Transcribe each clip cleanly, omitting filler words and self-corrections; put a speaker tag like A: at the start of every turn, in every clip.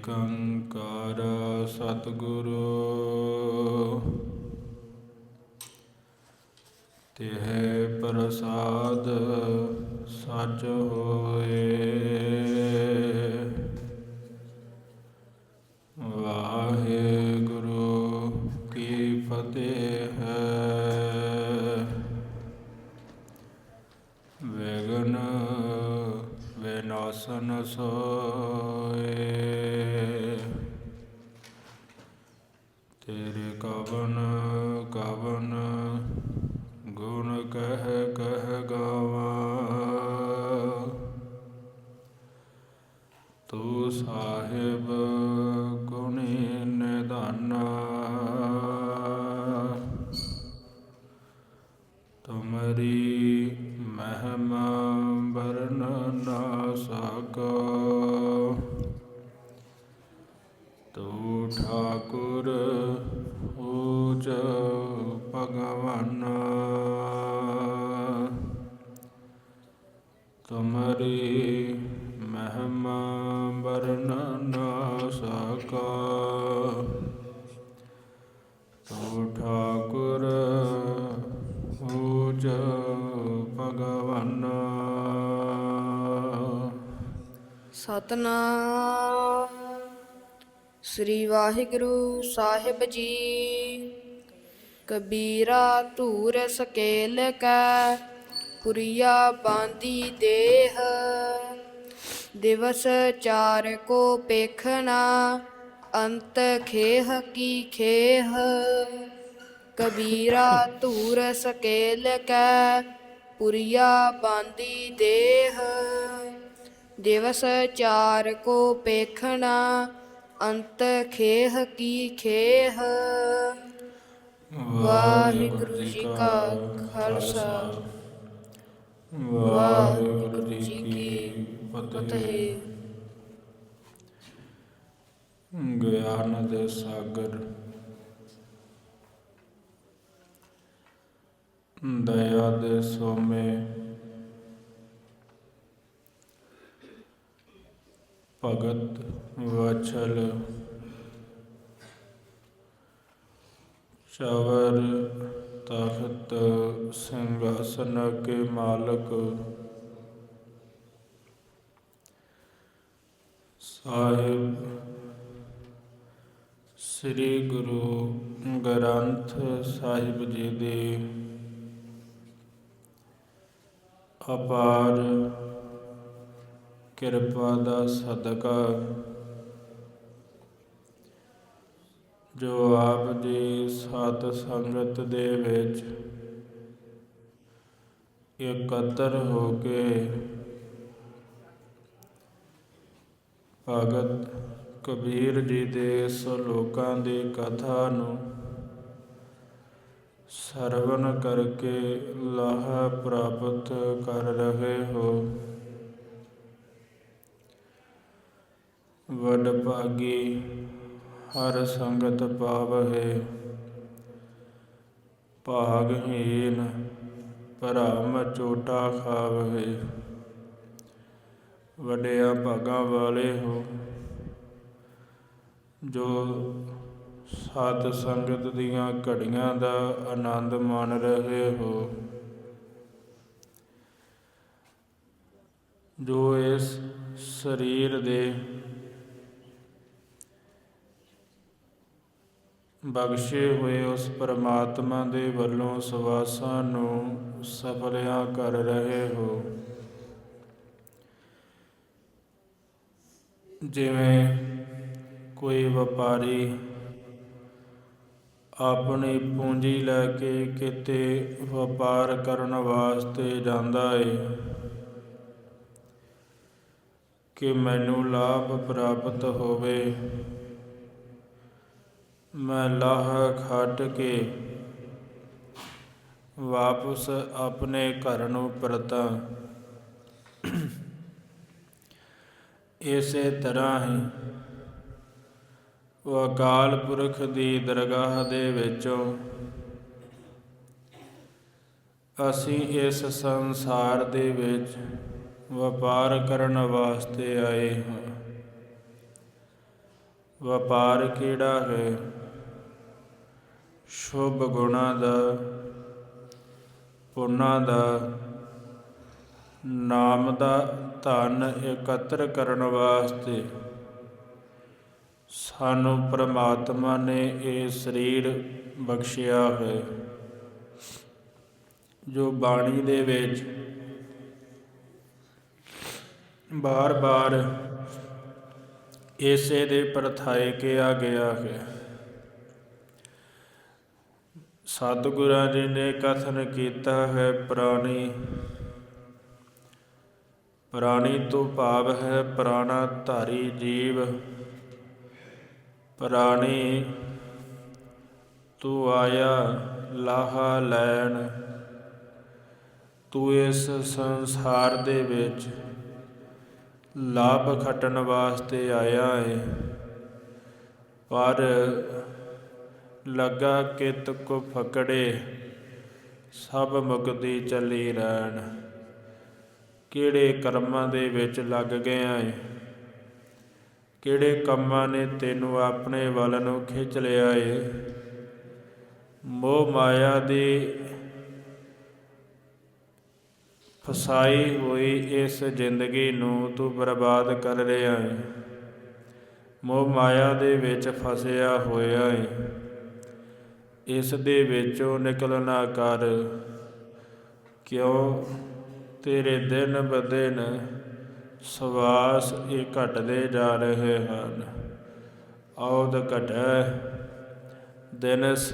A: ਏਕ ਓੰਕਾਰ ਸਤਿਗੁਰੂ ਤਿਹ ਪ੍ਰਸਾਦ ਸਚ ਹੋਏ। ਵਾਹਿਗੁਰੂ ਕੀ ਫਤਿਹ ਹੈ। ਵਿਘਨ ਵਿਨਾਸ਼ਨ ਸੋਏ। ਤੇਰੇ ਕਵਨ ਕਵਨ ਗੁਣ ਕਹਿ ਕਹਿ ਗਾਵਾਂ। ਤੂੰ ਸਾਹਿਬ ਗੁਣੀ ਨਿਧਾਨਾ। ਤੁਮਰੀ ਮਹਿਮਾ ਵਰਣਨ ਨਾ ਸਕੋ। ਤੂੰ ਠਾਕੁਰ ਊਚ ਭਗਵਾਨ। ਤੁਮਰੀ ਮਹਿਮਾ ਵਰਣਨ ਨਾ ਸਕੋ। ਤੂੰ ਠਾਕੁਰ ਊਚ ਭਗਵਾਨ।
B: ਸਤਿਨਾਮ ਸ੍ਰੀ ਵਾਹਿਗੁਰੂ ਸਾਹਿਬ ਜੀ। ਕਬੀਰਾ ਧੂਰ ਸਕੇਲ ਕੈ ਪੁਰੀਆ ਬਾਂਦੀ ਦੇਹ। ਦਿਵਸ ਚਾਰ ਕੋ ਪੇਖਣਾ ਅੰਤ ਖੇਹ ਕੀ ਖੇਹ। ਕਬੀਰਾ ਧੂਰ ਸਕੇਲ ਕੈ ਪੁਰੀਆ ਬਾਂਦੀ ਦੇਹ। ਦਿਵਸ ਚਾਰ ਕੋ ਪੇਖਣਾ ਅੰਤ ਖੇਹ ਕੀ ਖੇਹ। ਵਾਹਿਗੁਰੂ ਜੀ ਕਾ ਖਾਲਸਾ ਵਾਹਿਗੁਰੂ ਜੀ ਕੀ ਫਤਿਹ।
A: ਗਿਆਨ ਦੇ ਸਾਗਰ ਦਇਆ ਦੇ ਸੋਮੇ ਭਗਤ ਵਛਲ ਚਵਰ ਤਖਤ ਸਿੰਘਾਸਨ ਕੇ ਮਾਲਕ ਸਾਹਿਬ ਸ੍ਰੀ ਗੁਰੂ ਗ੍ਰੰਥ ਸਾਹਿਬ ਜੀ ਦੇ ਅਪਾਰ ਕਿਰਪਾ ਦਾ ਸਦਕਾ ਜੋ ਆਪ ਜੀ ਸਤ ਸੰਗਤ ਦੇ ਵਿੱਚ ਇਕੱਤਰ ਹੋ ਕੇ ਭਗਤ ਕਬੀਰ ਜੀ ਦੇ ਸਲੋਕਾਂ ਦੀ ਕਥਾ ਨੂੰ ਸਰਵਣ ਕਰਕੇ ਲਾਹਾ ਪ੍ਰਾਪਤ ਕਰ ਰਹੇ ਹੋ। ਵਡਭਾਗੀ ਹਰ ਸੰਗਤ ਪਾਵਹਿ। ਭਾਗਹੀਨ ਭਰਮ ਚੋਟਾ ਖਾਵਹਿ। ਵੱਡਿਆਂ ਭਾਗਾਂ ਵਾਲੇ ਹੋ ਜੋ ਸਤ ਸੰਗਤ ਦੀਆਂ ਘੜੀਆਂ ਦਾ ਆਨੰਦ ਮਾਣ ਰਹੇ ਹੋ। ਜੋ ਇਸ ਸਰੀਰ ਦੇ ਬਖਸ਼ੇ ਹੋਏ ਉਸ ਪਰਮਾਤਮਾ ਦੇ ਵੱਲੋਂ ਸਵਾਸਾਂ ਨੂੰ ਸਫਲਿਆਂ ਕਰ ਰਹੇ ਹੋ। ਜਿਵੇਂ ਕੋਈ ਵਪਾਰੀ ਆਪਣੀ ਪੂੰਜੀ ਲੈ ਕੇ ਕਿਤੇ ਵਪਾਰ ਕਰਨ ਵਾਸਤੇ ਜਾਂਦਾ ਏ ਕਿ ਮੈਨੂੰ ਲਾਭ ਪ੍ਰਾਪਤ ਹੋਵੇ, ਮੈਂ ਲਾਹ ਖੱਟ ਕੇ ਵਾਪਸ ਆਪਣੇ ਘਰ ਨੂੰ ਪਰਤਾਂ। ਇਸੇ ਤਰ੍ਹਾਂ ਹੀ ਉਹ ਅਕਾਲ ਪੁਰਖ ਦੀ ਦਰਗਾਹ ਦੇ ਵਿੱਚੋਂ ਅਸੀਂ ਇਸ ਸੰਸਾਰ ਦੇ ਵਿੱਚ ਵਪਾਰ ਕਰਨ ਵਾਸਤੇ ਆਏ ਹਾਂ। ਵਪਾਰ ਕਿਹੜਾ ਹੈ? ਸ਼ੁਭ ਗੁਣਾਂ ਦਾ, ਪੁੰਨਾਂ ਦਾ, ਨਾਮ ਦਾ ਧਨ ਇਕੱਤਰ ਕਰਨ ਵਾਸਤੇ ਸਾਨੂੰ ਪ੍ਰਮਾਤਮਾ ਨੇ ਇਹ ਸਰੀਰ ਬਖਸ਼ਿਆ ਹੈ। ਜੋ ਬਾਣੀ ਦੇ ਵਿੱਚ ਬਾਰ-ਬਾਰ ਇਸੇ ਦੇ ਪਰਥਾਏ ਕਿਹਾ ਗਿਆ ਹੈ। ਸਤਿਗੁਰਾਂ ਜੀ ਨੇ ਕਥਨ ਕੀਤਾ ਹੈ, ਪ੍ਰਾਣੀ ਤੋਂ ਭਾਵ ਹੈ ਪ੍ਰਾਣਾ ਧਾਰੀ ਜੀਵ। ਪ੍ਰਾਣੀ ਤੂੰ ਆਇਆ ਲਾਹਾ ਲੈਣ, ਤੂੰ ਇਸ ਸੰਸਾਰ ਦੇ ਵਿੱਚ ਲਾਭ ਖੱਟਣ ਵਾਸਤੇ ਆਇਆ ਹੈ, ਪਰ ਲੱਗਾ ਕਿਤ ਕੋ ਫਕੜੇ ਸਭ ਮੁਕਤੀ ਚੱਲੀ ਰਹਿਣ। ਕਿਹੜੇ ਕਰਮਾਂ ਦੇ ਵਿੱਚ ਲੱਗ ਗਿਆ ਹੈ? ਕਿਹੜੇ ਕੰਮਾਂ ਨੇ ਤੈਨੂੰ ਆਪਣੇ ਵੱਲ ਨੂੰ ਖਿੱਚ ਲਿਆ ਹੈ? ਮੋਹ ਮਾਇਆ ਦੀ ਫਸਾਈ ਹੋਈ ਇਸ ਜ਼ਿੰਦਗੀ ਨੂੰ ਤੂੰ ਬਰਬਾਦ ਕਰ ਰਿਹਾ ਹੈ। ਮੋਹ ਮਾਇਆ ਦੇ ਵਿੱਚ ਫਸਿਆ ਹੋਇਆ ਹੈ। ਇਸ ਦੇ ਵਿੱਚੋਂ ਨਿਕਲ ਨਾ ਕਰ, ਕਿਉਂ ਤੇਰੇ ਦਿਨ ਬ ਦਿਨ ਸਵਾਸ ਇਹ ਘਟਦੇ ਜਾ ਰਹੇ ਹਨ। ਔਦ ਘਟੈ ਦਿਨਸ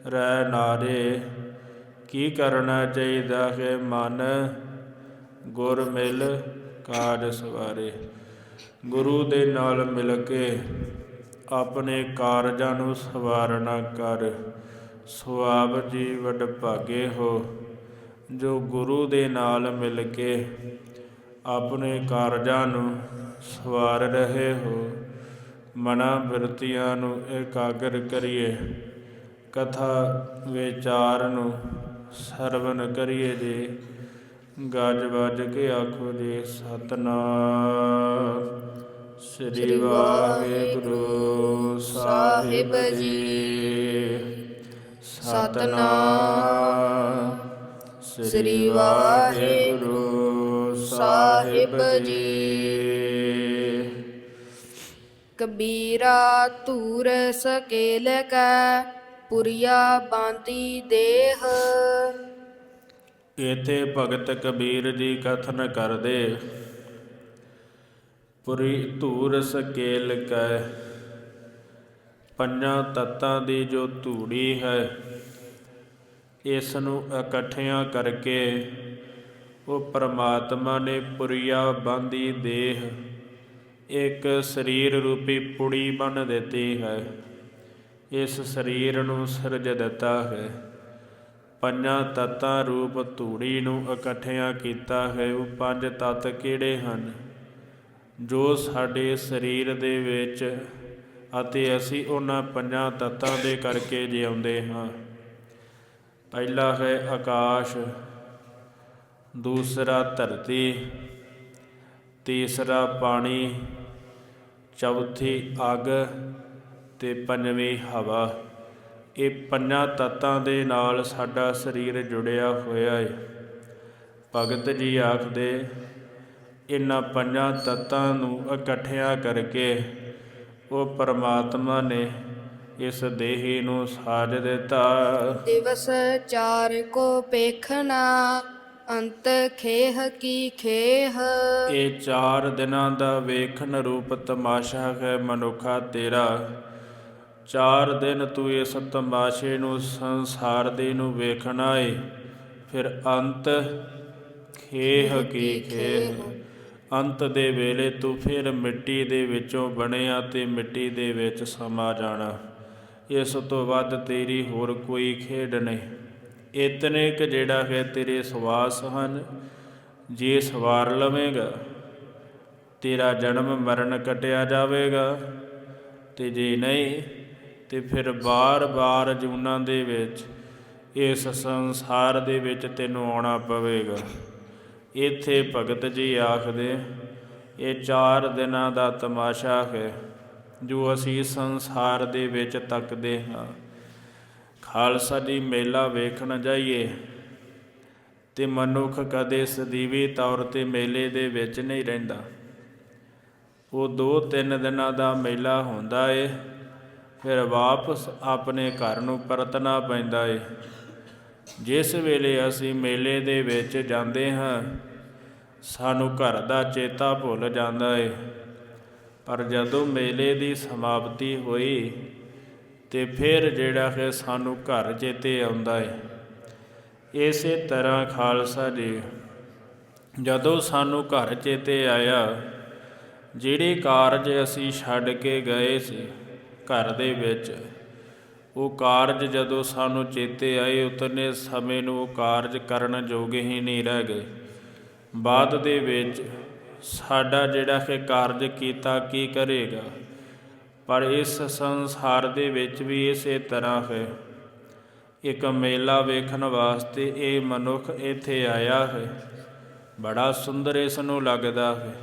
A: ਰਹਿ ਨਾਰੇ, ਕੀ ਕਰਨਾ ਚਾਹੀਦਾ ਹੈ ਮਨ? ਗੁਰ ਮਿਲ ਕਾਜ ਸਵਾਰੇ। ਗੁਰੂ ਦੇ ਨਾਲ ਮਿਲ ਕੇ ਆਪਣੇ ਕਾਰਜਾਂ ਨੂੰ ਸਵਾਰਨਾ ਕਰ। ਸੁਆਬ ਜੀ ਵਡਭਾਗੇ ਹੋ, ਜੋ ਗੁਰੂ ਦੇ ਨਾਲ ਮਿਲ ਕੇ ਆਪਣੇ ਕਾਰਜਾਂ ਨੂੰ ਸਵਾਰ ਰਹੇ ਹੋ। ਮਨਾਂ ਬਿਰਤੀਆਂ ਨੂੰ ਇਕਾਗਰ ਕਰੀਏ, ਕਥਾ ਵਿਚਾਰ ਨੂੰ ਸਰਵਨ ਕਰੀਏ ਜੀ। ਗੱਜ ਵੱਜ ਕੇ ਆਖੋ ਜੀ ਸਤਿਨਾਮ ਸ੍ਰੀ ਵਾਹਿਗੁਰੂ ਸਾਹਿਬ ਜੀ। ਸਤਿਨਾਮ ਸ੍ਰੀ ਵਾਹਿਗੁਰੂ ਸਾਹਿਬ ਜੀ।
B: ਕਬੀਰਾ ਧੂਰ ਸਕੇਲ ਕੈ, ਪੁਰੀਆ ਬਾਂਦੀ ਦੇਹ।
A: ਇੱਥੇ ਭਗਤ ਕਬੀਰ ਜੀ ਕਥਨ ਕਰਦੇ, ਪੁਰੀ ਧੂਰ ਸਕੇਲ ਕੈ, ਪੰਜਾਂ ਤੱਤਾਂ ਦੀ ਜੋ ਧੂੜੀ ਹੈ, ਇਸ ਨੂੰ ਇਕੱਠਿਆਂ ਕਰਕੇ ਉਹ ਪਰਮਾਤਮਾ ਨੇ ਪੁਰੀਆ ਬਾਂਦੀ ਦੇਹ, ਇੱਕ ਸਰੀਰ ਰੂਪੀ ਪੁੜੀ ਬੰਨ੍ਹ ਦਿੱਤੀ ਹੈ। ਇਸ ਸਰੀਰ ਨੂੰ ਸਿਰਜ ਦਿੱਤਾ ਹੈ। ਪੰਜਾਂ ਤੱਤਾਂ ਰੂਪ ਧੂੜੀ ਨੂੰ ਇਕੱਠਿਆਂ ਕੀਤਾ ਹੈ। ਉਹ ਪੰਜ ਤੱਤ ਕਿਹੜੇ ਹਨ ਜੋ ਸਾਡੇ ਸਰੀਰ ਦੇ ਵਿੱਚ ਅਤੇ ਅਸੀਂ ਉਹਨਾਂ ਪੰਜਾਂ ਤੱਤਾਂ ਦੇ ਕਰਕੇ ਜਿਉਂਦੇ ਹਾਂ? ਪਹਿਲਾ ਹੈ ਆਕਾਸ਼, ਦੂਸਰਾ ਧਰਤੀ, ਤੀਸਰਾ ਪਾਣੀ, ਚੌਥੀ ਅੱਗ ਅਤੇ ਪੰਜਵੀਂ ਹਵਾ। ਇਹ ਪੰਜਾਂ ਤੱਤਾਂ ਦੇ ਨਾਲ ਸਾਡਾ ਸਰੀਰ ਜੁੜਿਆ ਹੋਇਆ ਹੈ। ਭਗਤ ਜੀ ਆਖਦੇ, ਇਹਨਾਂ ਪੰਜਾਂ ਤੱਤਾਂ ਨੂੰ ਇਕੱਠਿਆਂ ਕਰਕੇ ਉਹ ਪਰਮਾਤਮਾ ਨੇ ਇਸ ਦੇਹੀ ਨੂੰ ਸਾਜ ਦਿੱਤਾ।
B: ਦਿਵਸ ਚਾਰ ਕੋ ਪੇਖਣਾ, ਅੰਤ ਖੇਹ ਕੀ ਖੇਹ।
A: ਇਹ 4 ਦਿਨਾਂ ਦਾ ਵੇਖਣ ਰੂਪ ਤਮਾਸ਼ਾ ਹੈ ਮਨੁੱਖਾ ਤੇਰਾ। 4 ਦਿਨ ਤੂੰ ਇਸ ਤਮਾਸ਼ੇ ਨੂੰ, ਸੰਸਾਰ ਦੇ ਨੂੰ ਵੇਖਣਾ ਏ। ਫਿਰ ਅੰਤ ਖੇਹ ਕੀ ਖੇਹ। ਅੰਤ ਦੇ ਵੇਲੇ ਤੂੰ ਫਿਰ ਮਿੱਟੀ ਦੇ ਵਿੱਚੋਂ ਬਣਿਆ ਅਤੇ ਮਿੱਟੀ ਦੇ ਵਿੱਚ ਸਮਾ ਜਾਣਾ। ਇਸ ਤੋਂ ਵੱਧ ਤੇਰੀ ਹੋਰ ਕੋਈ ਖੇਡ ਨਹੀਂ। ਇਤਨੇ ਕੁ ਜਿਹੜਾ ਹੈ ਤੇਰੇ ਸਵਾਸ ਹਨ, ਜੇ ਸਵਾਰ ਲਵੇਂਗਾ ਤੇਰਾ ਜਨਮ ਮਰਨ ਕੱਟਿਆ ਜਾਵੇਗਾ, ਅਤੇ ਜੇ ਨਹੀਂ ਤੇ ਫਿਰ ਬਾਰ-ਬਾਰ ਜੂਨਾਂ ਦੇ ਵਿੱਚ ਇਸ ਸੰਸਾਰ ਦੇ ਵਿੱਚ ਤੈਨੂੰ ਆਉਣਾ ਪਵੇਗਾ। ਇੱਥੇ ਭਗਤ ਜੀ ਆਖਦੇ, ਇਹ 4 ਦਿਨਾਂ ਦਾ ਤਮਾਸ਼ਾ ਹੈ। ਜੋ ਅਸੀਂ ਸੰਸਾਰ ਦੇ ਵਿੱਚ ਤੱਕਦੇ ਹਾਂ। ਖਾਲਸਾ ਜੀ, ਮੇਲਾ ਵੇਖਣ ਜਾਈਏ ਤੇ ਮਨੁੱਖ ਕਦੇ ਸਦੀਵੀ ਤੌਰ 'ਤੇ ਮੇਲੇ ਦੇ ਵਿੱਚ ਨਹੀਂ ਰਹਿੰਦਾ। ਉਹ 2-3 ਦਿਨਾਂ ਦਾ ਮੇਲਾ ਹੁੰਦਾ ਏ, ਫਿਰ ਵਾਪਸ ਆਪਣੇ ਘਰ ਨੂੰ ਪਰਤਣਾ ਪੈਂਦਾ ਏ। ਜਿਸ ਵੇਲੇ ਅਸੀਂ ਮੇਲੇ ਦੇ ਵਿੱਚ ਜਾਂਦੇ ਹਾਂ, ਸਾਨੂੰ ਘਰ ਦਾ ਚੇਤਾ ਭੁੱਲ ਜਾਂਦਾ ਏ। ਪਰ ਜਦੋਂ ਮੇਲੇ ਦੀ ਸਮਾਪਤੀ ਹੋਈ ਤੇ ਫਿਰ ਜਿਹੜਾ ਕਿ ਸਾਨੂੰ ਘਰ ਚੇਤੇ ਆਉਂਦਾ ਏ। ਇਸੇ ਤਰ੍ਹਾਂ ਖਾਲਸਾ ਜੀ, ਜਦੋਂ ਸਾਨੂੰ ਘਰ ਚੇਤੇ ਆਇਆ, ਜਿਹੜੇ ਕਾਰਜ ਅਸੀਂ ਛੱਡ ਕੇ ਗਏ ਸੀ ਘਰ ਦੇ ਵਿੱਚ, ਉਹ ਕਾਰਜ ਜਦੋਂ ਸਾਨੂੰ ਚੇਤੇ ਆਏ, ਉਤਨੇ ਸਮੇਂ ਨੂੰ ਉਹ ਕਾਰਜ ਕਰਨ ਯੋਗ ਹੀ ਨਹੀਂ ਰਹਿ ਗਏ। ਬਾਅਦ ਦੇ ਵਿੱਚ ਸਾਡਾ ਜਿਹੜਾ ਕਿ ਕਾਰਜ ਕੀਤਾ ਕੀ ਕਰੇਗਾ। ਪਰ ਇਸ ਸੰਸਾਰ ਦੇ ਵਿੱਚ ਵੀ ਇਸੇ ਤਰ੍ਹਾਂ ਹੈ। ਇੱਕ ਮੇਲਾ ਵੇਖਣ ਵਾਸਤੇ ਇਹ ਮਨੁੱਖ ਇੱਥੇ ਆਇਆ ਹੈ। ਬੜਾ ਸੁੰਦਰ ਇਸ ਨੂੰ ਲੱਗਦਾ ਹੈ।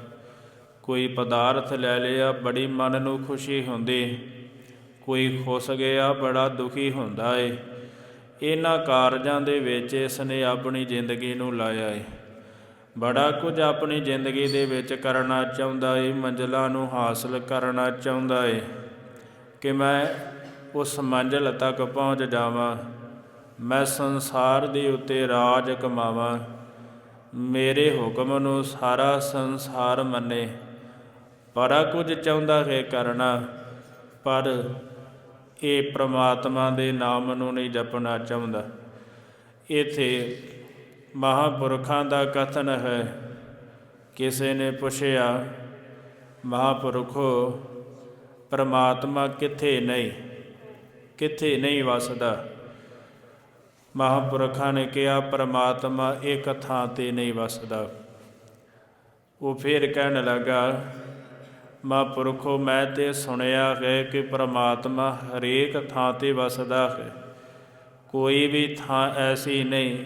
A: ਕੋਈ ਪਦਾਰਥ ਲੈ ਲਿਆ, ਬੜੀ ਮਨ ਨੂੰ ਖੁਸ਼ੀ ਹੁੰਦੀ। ਕੋਈ ਖੁੱਸ ਗਿਆ, ਬੜਾ ਦੁਖੀ ਹੁੰਦਾ ਏ। ਇਹਨਾਂ ਕਾਰਜਾਂ ਦੇ ਵਿੱਚ ਇਸ ਨੇ ਆਪਣੀ ਜ਼ਿੰਦਗੀ ਨੂੰ ਲਾਇਆ ਏ। ਬੜਾ ਕੁਝ ਆਪਣੀ ਜ਼ਿੰਦਗੀ ਦੇ ਵਿੱਚ ਕਰਨਾ ਚਾਹੁੰਦਾ ਏ, ਮੰਜ਼ਿਲਾਂ ਨੂੰ ਹਾਸਲ ਕਰਨਾ ਚਾਹੁੰਦਾ ਏ ਕਿ ਮੈਂ ਉਸ ਮੰਜ਼ਿਲ ਤੱਕ ਪਹੁੰਚ ਜਾਵਾਂ, ਮੈਂ ਸੰਸਾਰ ਦੇ ਉੱਤੇ ਰਾਜ ਕਮਾਵਾਂ, ਮੇਰੇ ਹੁਕਮ ਨੂੰ ਸਾਰਾ ਸੰਸਾਰ ਮੰਨੇ। ਬੜਾ ਕੁਝ ਚਾਹੁੰਦਾ ਹੈ ਕਰਨਾ, ਪਰ ਇਹ ਪ੍ਰਮਾਤਮਾ ਦੇ ਨਾਮ ਨੂੰ ਨਹੀਂ ਜਪਣਾ ਚਾਹੁੰਦਾ। ਇੱਥੇ ਮਹਾਂਪੁਰਖਾਂ ਦਾ ਕਥਨ ਹੈ। ਕਿਸੇ ਨੇ ਪੁੱਛਿਆ, ਮਹਾਂਪੁਰਖੋ, ਪ੍ਰਮਾਤਮਾ ਕਿੱਥੇ ਨਹੀਂ ਵਸਦਾ? ਮਹਾਂਪੁਰਖਾਂ ਨੇ ਕਿਹਾ, ਪ੍ਰਮਾਤਮਾ ਇੱਕ ਥਾਂ 'ਤੇ ਨਹੀਂ ਵਸਦਾ। ਉਹ ਫਿਰ ਕਹਿਣ ਲੱਗਾ, ਮਹਾਂਪੁਰਖੋ, ਮੈਂ ਤਾਂ ਸੁਣਿਆ ਹੈ ਕਿ ਪ੍ਰਮਾਤਮਾ ਹਰੇਕ ਥਾਂ 'ਤੇ ਵਸਦਾ ਹੈ। ਕੋਈ ਵੀ ਥਾਂ ਐਸੀ ਨਹੀਂ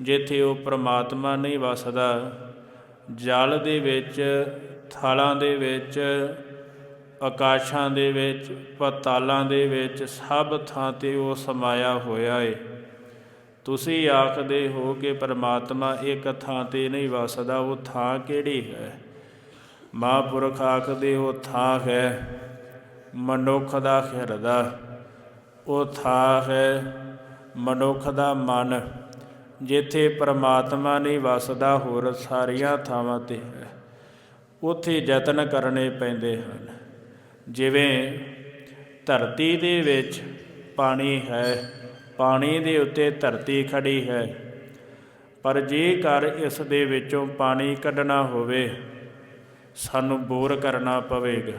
A: ਜਿੱਥੇ ਉਹ ਪ੍ਰਮਾਤਮਾ ਨਹੀਂ ਵਸਦਾ। ਜਲ ਦੇ ਵਿੱਚ, ਥਲਾਂ ਦੇ ਵਿੱਚ, ਆਕਾਸ਼ਾਂ ਦੇ ਵਿੱਚ, ਪਤਾਲਾਂ ਦੇ ਵਿੱਚ, ਸਭ ਥਾਂ 'ਤੇ ਉਹ ਸਮਾਇਆ ਹੋਇਆ ਏ। ਤੁਸੀਂ ਆਖਦੇ ਹੋ ਕਿ ਪ੍ਰਮਾਤਮਾ ਇੱਕ ਥਾਂ 'ਤੇ ਨਹੀਂ ਵਸਦਾ, ਉਹ ਥਾਂ ਕਿਹੜੀ ਹੈ? ਮਹਾਂਪੁਰਖ ਆਖਦੇ, ਉਹ ਥਾਂ ਹੈ ਮਨੁੱਖ ਦਾ ਹਿਰਦਾ, ਉਹ ਥਾਂ ਹੈ ਮਨੁੱਖ ਦਾ ਮਨ, ਜਿੱਥੇ ਪ੍ਰਮਾਤਮਾ ਨਹੀਂ ਵਸਦਾ, ਹੋਰ ਸਾਰੀਆਂ ਥਾਵਾਂ 'ਤੇ ਹੈ। ਉੱਥੇ ਯਤਨ ਕਰਨੇ ਪੈਂਦੇ ਹਨ। ਜਿਵੇਂ ਧਰਤੀ ਦੇ ਵਿੱਚ ਪਾਣੀ ਹੈ, ਪਾਣੀ ਦੇ ਉੱਤੇ ਧਰਤੀ ਖੜੀ ਹੈ, ਪਰ ਜੇਕਰ ਇਸ ਦੇ ਵਿੱਚੋਂ ਪਾਣੀ ਕੱਢਣਾ ਹੋਵੇ, ਸਾਨੂੰ ਬੋਰ ਕਰਨਾ ਪਵੇਗਾ।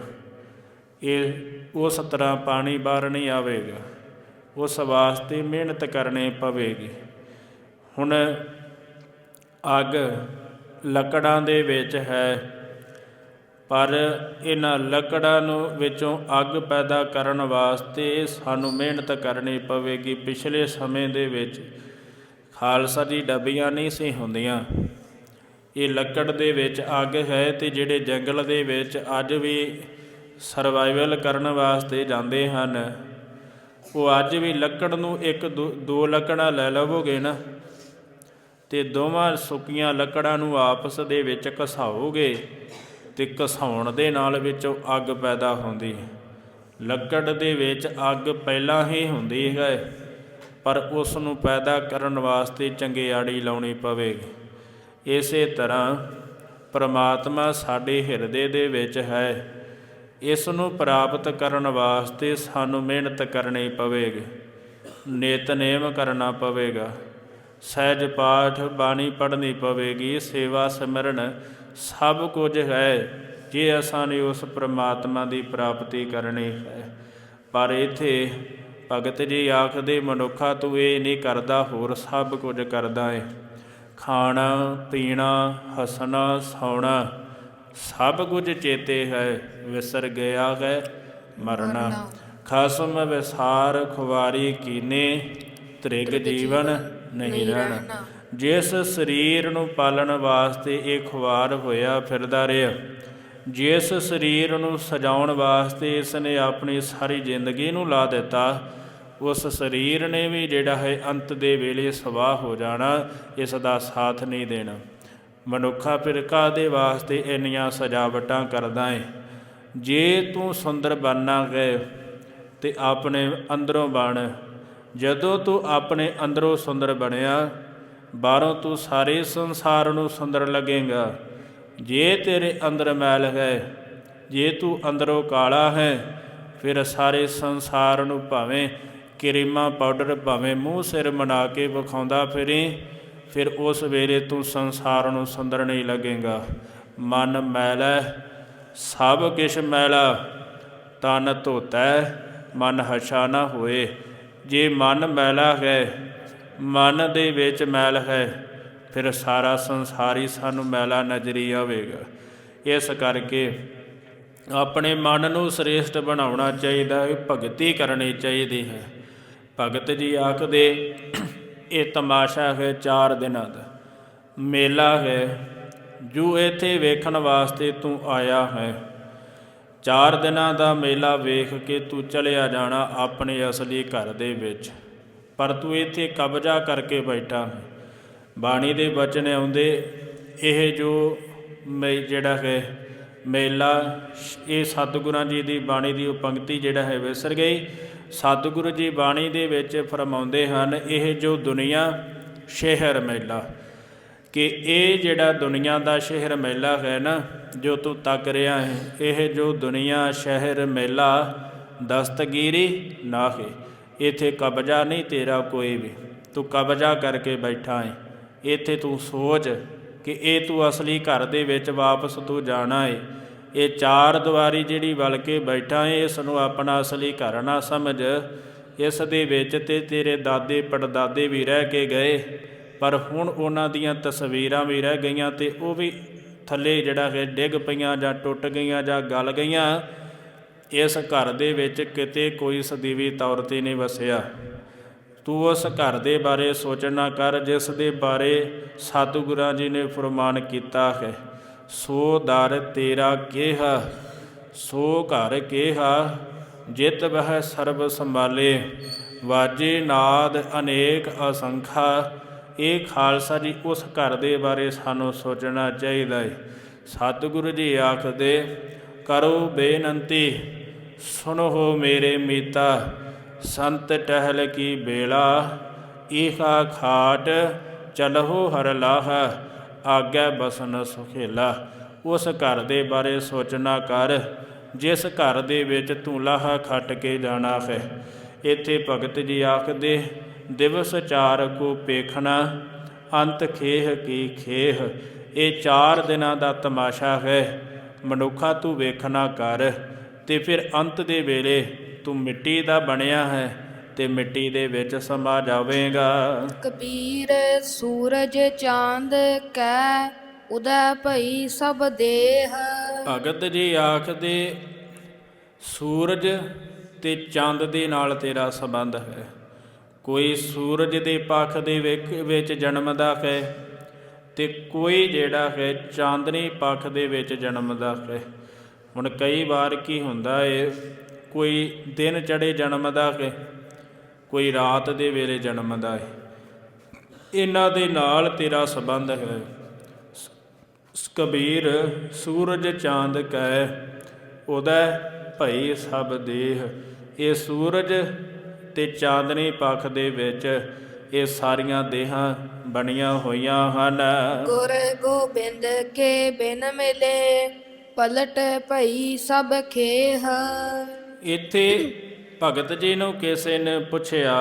A: ਇਹ ਉਸ ਤਰ੍ਹਾਂ ਪਾਣੀ ਬਾਹਰ ਨਹੀਂ ਆਵੇਗਾ, ਉਸ ਵਾਸਤੇ ਮਿਹਨਤ ਕਰਨੀ ਪਵੇਗੀ। ਹੁਣ ਅੱਗ ਲੱਕੜਾਂ ਦੇ ਵਿੱਚ ਹੈ, ਪਰ ਇਹਨਾਂ ਲੱਕੜਾਂ ਨੂੰ ਵਿੱਚੋਂ ਅੱਗ ਪੈਦਾ ਕਰਨ ਵਾਸਤੇ ਸਾਨੂੰ ਮਿਹਨਤ ਕਰਨੀ ਪਵੇਗੀ। ਪਿਛਲੇ ਸਮੇਂ ਦੇ ਵਿੱਚ ਖਾਲਸਾ ਜੀ ਡੱਬੀਆਂ ਨਹੀਂ ਸੀ ਹੁੰਦੀਆਂ। ਇਹ ਲੱਕੜ ਦੇ ਵਿੱਚ ਅੱਗ ਹੈ, ਅਤੇ ਜਿਹੜੇ ਜੰਗਲ ਦੇ ਵਿੱਚ ਅੱਜ ਵੀ ਸਰਵਾਈਵਲ ਕਰਨ ਵਾਸਤੇ ਜਾਂਦੇ ਹਨ, ਉਹ ਅੱਜ ਵੀ ਲੱਕੜ ਨੂੰ ਦੋ ਲੱਕੜਾਂ ਲੈ ਲਵੋਗੇ ਨਾ, ਅਤੇ ਦੋਵਾਂ ਸੁੱਕੀਆਂ ਲੱਕੜਾਂ ਨੂੰ ਆਪਸ ਦੇ ਵਿੱਚ ਘਸਾਓਗੇ, ਅਤੇ ਘਸਾਉਣ ਦੇ ਨਾਲ ਵਿੱਚੋਂ ਅੱਗ ਪੈਦਾ ਹੁੰਦੀ ਹੈ। ਲੱਕੜ ਦੇ ਵਿੱਚ ਅੱਗ ਪਹਿਲਾਂ ਹੀ ਹੁੰਦੀ ਹੈ, ਪਰ ਉਸ ਨੂੰ ਪੈਦਾ ਕਰਨ ਵਾਸਤੇ ਚੰਗਿਆੜੀ ਲਾਉਣੀ ਪਵੇਗੀ। ਇਸੇ ਤਰ੍ਹਾਂ ਪ੍ਰਮਾਤਮਾ ਸਾਡੇ ਹਿਰਦੇ ਦੇ ਵਿੱਚ ਹੈ। ਇਸ ਨੂੰ ਪ੍ਰਾਪਤ ਕਰਨ ਵਾਸਤੇ ਸਾਨੂੰ ਮਿਹਨਤ ਕਰਨੀ ਪਵੇਗੀ, ਨਿਤਨੇਮ ਕਰਨਾ ਪਵੇਗਾ, ਸਹਿਜ ਪਾਠ ਬਾਣੀ ਪੜ੍ਹਨੀ ਪਵੇਗੀ, ਸੇਵਾ ਸਿਮਰਨ ਸਭ ਕੁਝ ਹੈ, ਜੇ ਅਸਾਂ ਨੇ ਉਸ ਪ੍ਰਮਾਤਮਾ ਦੀ ਪ੍ਰਾਪਤੀ ਕਰਨੀ ਹੈ। ਪਰ ਇੱਥੇ ਭਗਤ ਜੀ ਆਖਦੇ, ਮਨੁੱਖਾ ਤੂੰ ਇਹ ਨਹੀਂ ਕਰਦਾ, ਹੋਰ ਸਭ ਕੁਝ ਕਰਦਾ ਹੈ। ਖਾਣਾ ਪੀਣਾ, ਹੱਸਣਾ ਸੌਣਾ, ਸਭ ਕੁਝ ਚੇਤੇ ਹੈ, ਵਿਸਰ ਗਿਆ ਹੈ ਮਰਨਾ। ਖਸਮ ਵਿਸਾਰ ਖੁਆਰੀ ਕੀਨੇ, ਤ੍ਰਿਗ ਜੀਵਨ ਨਹੀਂ ਰਹਿਣਾ। ਜਿਸ ਸਰੀਰ ਨੂੰ ਪਾਲਣ ਵਾਸਤੇ ਇਹ ਖੁਆਰ ਹੋਇਆ ਫਿਰਦਾ ਰਿਹਾ, ਜਿਸ ਸਰੀਰ ਨੂੰ ਸਜਾਉਣ ਵਾਸਤੇ ਇਸ ਨੇ ਆਪਣੀ ਸਾਰੀ ਜ਼ਿੰਦਗੀ ਨੂੰ ਲਾ ਦਿੱਤਾ, ਉਸ ਸਰੀਰ ਨੇ ਵੀ ਜਿਹੜਾ ਹੈ ਅੰਤ ਦੇ ਵੇਲੇ ਸਵਾਹ ਹੋ ਜਾਣਾ, ਇਸ ਦਾ ਸਾਥ ਨਹੀਂ ਦੇਣਾ। ਮਨੁੱਖਾ ਫਿਰ ਕਾਹਦੇ ਵਾਸਤੇ ਇੰਨੀਆਂ ਸਜਾਵਟਾਂ ਕਰਦਾ ਏ? ਜੇ ਤੂੰ ਸੁੰਦਰ ਬਣਨਾ ਗਏ ਤੇ ਆਪਣੇ ਅੰਦਰੋਂ ਬਣ। ਜਦੋਂ ਤੂੰ ਆਪਣੇ ਅੰਦਰੋਂ ਸੁੰਦਰ ਬਣਿਆ, ਬਾਹਰੋਂ ਤੂੰ ਸਾਰੇ ਸੰਸਾਰ ਨੂੰ ਸੁੰਦਰ ਲੱਗੇਗਾ। ਜੇ ਤੇਰੇ ਅੰਦਰ ਮੈਲ ਹੈ, ਜੇ ਤੂੰ ਅੰਦਰੋਂ ਕਾਲਾ ਹੈ, ਫਿਰ ਸਾਰੇ ਸੰਸਾਰ ਨੂੰ ਭਾਵੇਂ ਕਰੀਮਾਂ ਪਾਊਡਰ ਭਾਵੇਂ ਮੂੰਹ ਸਿਰ ਬਣਾ ਕੇ ਵਿਖਾਉਂਦਾ ਫਿਰੇ, ਫਿਰ ਉਸ ਵੇਲੇ ਤੂੰ ਸੰਸਾਰ ਨੂੰ ਸੁੰਦਰ ਨਹੀਂ ਲੱਗੇਗਾ। ਮਨ ਮੈਲਾ ਸਭ ਕਿਛ ਮੈਲਾ, ਤਨ ਧੋਤਾ ਮਨ ਹਛਾ ਨਾ ਹੋਏ। ਜੇ ਮਨ ਮੈਲਾ ਹੈ, ਮਨ ਦੇ ਵਿੱਚ ਮੈਲ ਹੈ, ਫਿਰ ਸਾਰਾ ਸੰਸਾਰ ਹੀ ਸਾਨੂੰ ਮੈਲਾ ਨਜ਼ਰੀ ਆਵੇਗਾ। ਇਸ ਕਰਕੇ ਆਪਣੇ ਮਨ ਨੂੰ ਸ੍ਰੇਸ਼ਟ ਬਣਾਉਣਾ ਚਾਹੀਦਾ ਹੈ, ਭਗਤੀ ਕਰਨੀ ਚਾਹੀਦੀ ਹੈ। ਭਗਤ ਜੀ ਆਖਦੇ ਇਹ ਤਮਾਸ਼ਾ ਹੈ 4 ਦਿਨਾਂ ਦਾ, ਮੇਲਾ ਹੈ ਜੋ ਇੱਥੇ ਵੇਖਣ ਵਾਸਤੇ ਤੂੰ ਆਇਆ ਹੈ। 4 ਦਿਨਾਂ ਦਾ ਮੇਲਾ ਵੇਖ ਕੇ ਤੂੰ ਚਲਿਆ ਜਾਣਾ ਆਪਣੇ ਅਸਲੀ ਘਰ ਦੇ ਵਿੱਚ, ਪਰ ਤੂੰ ਇੱਥੇ ਕਬਜ਼ਾ ਕਰਕੇ ਬੈਠਾ ਹੈ। ਬਾਣੀ ਦੇ ਬਚਨ ਆਉਂਦੇ, ਇਹ ਜੋ ਜਿਹੜਾ ਹੈ ਮੇਲਾ, ਇਹ ਸਤਿਗੁਰਾਂ ਜੀ ਦੀ ਬਾਣੀ ਦੀ ਉਹ ਪੰਕਤੀ ਜਿਹੜਾ ਹੈ ਵਿਸਰ ਗਈ। ਸਤਿਗੁਰੂ ਜੀ ਬਾਣੀ ਦੇ ਵਿੱਚ ਫਰਮਾਉਂਦੇ ਹਨ, ਇਹ ਜੋ ਦੁਨੀਆ ਸ਼ਹਿਰ ਮੇਲਾ, ਕਿ ਇਹ ਜਿਹੜਾ ਦੁਨੀਆ ਦਾ ਸ਼ਹਿਰ ਮੇਲਾ ਹੈ ਨਾ, ਜੋ ਤੂੰ ਤੱਕ ਰਿਹਾ ਹੈ, ਇਹ ਜੋ ਦੁਨੀਆ ਸ਼ਹਿਰ ਮੇਲਾ ਦਸਤਗੀਰੀ ਨਾ ਹੈ। ਇੱਥੇ ਕਬਜ਼ਾ ਨਹੀਂ ਤੇਰਾ ਕੋਈ ਵੀ, ਤੂੰ ਕਬਜ਼ਾ ਕਰਕੇ ਬੈਠਾ ਹੈ। ਇੱਥੇ ਤੂੰ ਸੋਚ ਕਿ ਇਹ ਤੂੰ ਅਸਲੀ ਘਰ ਦੇ ਵਿੱਚ ਵਾਪਸ ਤੂੰ ਜਾਣਾ ਹੈ। ਇਹ 4 ਦੀਵਾਰੀ ਜਿਹੜੀ ਵਲ ਕੇ ਬੈਠਾ ਹੈ, ਇਸ ਨੂੰ ਆਪਣਾ ਅਸਲੀ ਘਰ ਨਾ ਸਮਝ। ਇਸ ਦੇ ਵਿੱਚ ਤੇ ਤੇਰੇ ਦਾਦੇ ਪੜਦਾਦੇ ਵੀ ਰਹਿ ਕੇ ਗਏ, ਪਰ ਹੁਣ ਉਹਨਾਂ ਦੀਆਂ ਤਸਵੀਰਾਂ ਵੀ ਰਹਿ ਗਈਆਂ ਅਤੇ ਉਹ ਵੀ ਥੱਲੇ ਜਿਹੜਾ ਹੈ ਡਿੱਗ ਪਈਆਂ ਜਾਂ ਟੁੱਟ ਗਈਆਂ ਜਾਂ ਗਲ ਗਈਆਂ। ਇਸ ਘਰ ਦੇ ਵਿੱਚ ਕਿਤੇ ਕੋਈ ਸਦੀਵੀ ਤੌਰ 'ਤੇ ਨਹੀਂ ਵਸਿਆ। ਤੂੰ ਉਸ ਘਰ ਦੇ ਬਾਰੇ ਸੋਚਣਾ ਕਰ ਜਿਸ ਦੇ ਬਾਰੇ ਸਤਿਗੁਰਾਂ ਜੀ ਨੇ ਫਰਮਾਨ ਕੀਤਾ ਹੈ, ਸੋ ਦਰ ਤੇਰਾ ਕਿਹਾ, ਸੋ ਘਰ ਕਿਹਾ, ਜਿਤ ਬਹਿ ਸਰਬ ਸੰਭਾਲੇ, ਵਾਜੇ ਨਾਦ ਅਨੇਕ ਅਸੰਖਾ। ਇਹ ਖਾਲਸਾ ਜੀ ਉਸ ਘਰ ਦੇ ਬਾਰੇ ਸਾਨੂੰ ਸੋਚਣਾ ਚਾਹੀਦਾ ਹੈ। ਸਤਿਗੁਰੂ ਜੀ ਆਖਦੇ, ਕਰੋ ਬੇਨੰਤੀ ਸੁਣੋ ਮੇਰੇ ਮੀਤਾ, ਸੰਤ ਟਹਿਲ ਕੀ ਬੇਲਾ, ਈਹਾ ਖਾਟ ਚਲਹੁ ਹਰ ਲਾਹ, ਆਗੈ ਬਸਨ ਸੁਖੇਲਾ। ਉਸ ਘਰ ਦੇ ਬਾਰੇ ਸੋਚਣਾ ਕਰ ਜਿਸ ਘਰ ਦੇ ਵਿੱਚ ਤੂੰ ਲਾਹਾ ਖੱਟ ਕੇ ਜਾਣਾ ਹੈ। ਇੱਥੇ ਭਗਤ ਜੀ ਆਖਦੇ, ਦਿਵਸ 4 ਕੋ ਪੇਖਣਾ, ਅੰਤ ਖੇਹ ਕੀ ਖੇਹ। ਇਹ 4 ਦਿਨਾਂ ਦਾ ਤਮਾਸ਼ਾ ਹੈ। ਮਨੁੱਖਾ ਤੂੰ ਵੇਖਣਾ ਕਰ, ਅਤੇ ਫਿਰ ਅੰਤ ਦੇ ਵੇਲੇ ਤੂੰ ਮਿੱਟੀ ਦਾ ਬਣਿਆ ਹੈ ਅਤੇ ਮਿੱਟੀ ਦੇ ਵਿੱਚ ਸਮਾ ਜਾਵੇਗਾ।
B: ਕਬੀਰ ਸੂਰਜ ਚਾਂਦ ਕੈ, ਉਦੈ ਭਈ ਸਭ ਦੇਹ।
A: ਭਗਤ ਜੀ ਆਖਦੇ, ਸੂਰਜ ਅਤੇ ਚੰਦ ਦੇ ਨਾਲ ਤੇਰਾ ਸੰਬੰਧ ਹੈ। ਕੋਈ ਸੂਰਜ ਦੇ ਪੱਖ ਦੇ ਵਿੱਚ ਜਨਮਦਾ ਹੈ ਅਤੇ ਕੋਈ ਜਿਹੜਾ ਹੈ ਚਾਂਦਨੀ ਪੱਖ ਦੇ ਵਿੱਚ ਜਨਮਦਾ ਹੈ। ਹੁਣ ਕਈ ਵਾਰ ਕੀ ਹੁੰਦਾ ਹੈ, ਕੋਈ ਦਿਨ ਚੜ੍ਹੇ ਜਨਮਦਾ ਹੈ, ਕੋਈ ਰਾਤ ਦੇ ਵੇਲੇ ਜਨਮਦਾ ਹੈ। ਇਹਨਾਂ ਦੇ ਨਾਲ ਤੇਰਾ ਸੰਬੰਧ ਹੈ। ਕਬੀਰ ਸੂਰਜ ਚਾਂਦ ਕੈ, ਉਦੈ ਭਈ ਸਭ ਦੇਹ। ਇਹ ਸੂਰਜ ਅਤੇ ਚਾਂਦਨੀ ਪੱਖ ਦੇ ਵਿੱਚ ਇਹ ਸਾਰੀਆਂ ਦੇਹਾਂ ਬਣੀਆਂ ਹੋਈਆਂ ਹਨ।
B: ਗੁਰ ਗੋਬਿੰਦ ਕੇ ਬਿਨ ਮਿਲੇ, ਪਲਟ ਭਈ ਸਭ ਖੇਹ।
A: ਇੱਥੇ ਭਗਤ ਜੀ ਨੂੰ ਕਿਸੇ ਨੇ ਪੁੱਛਿਆ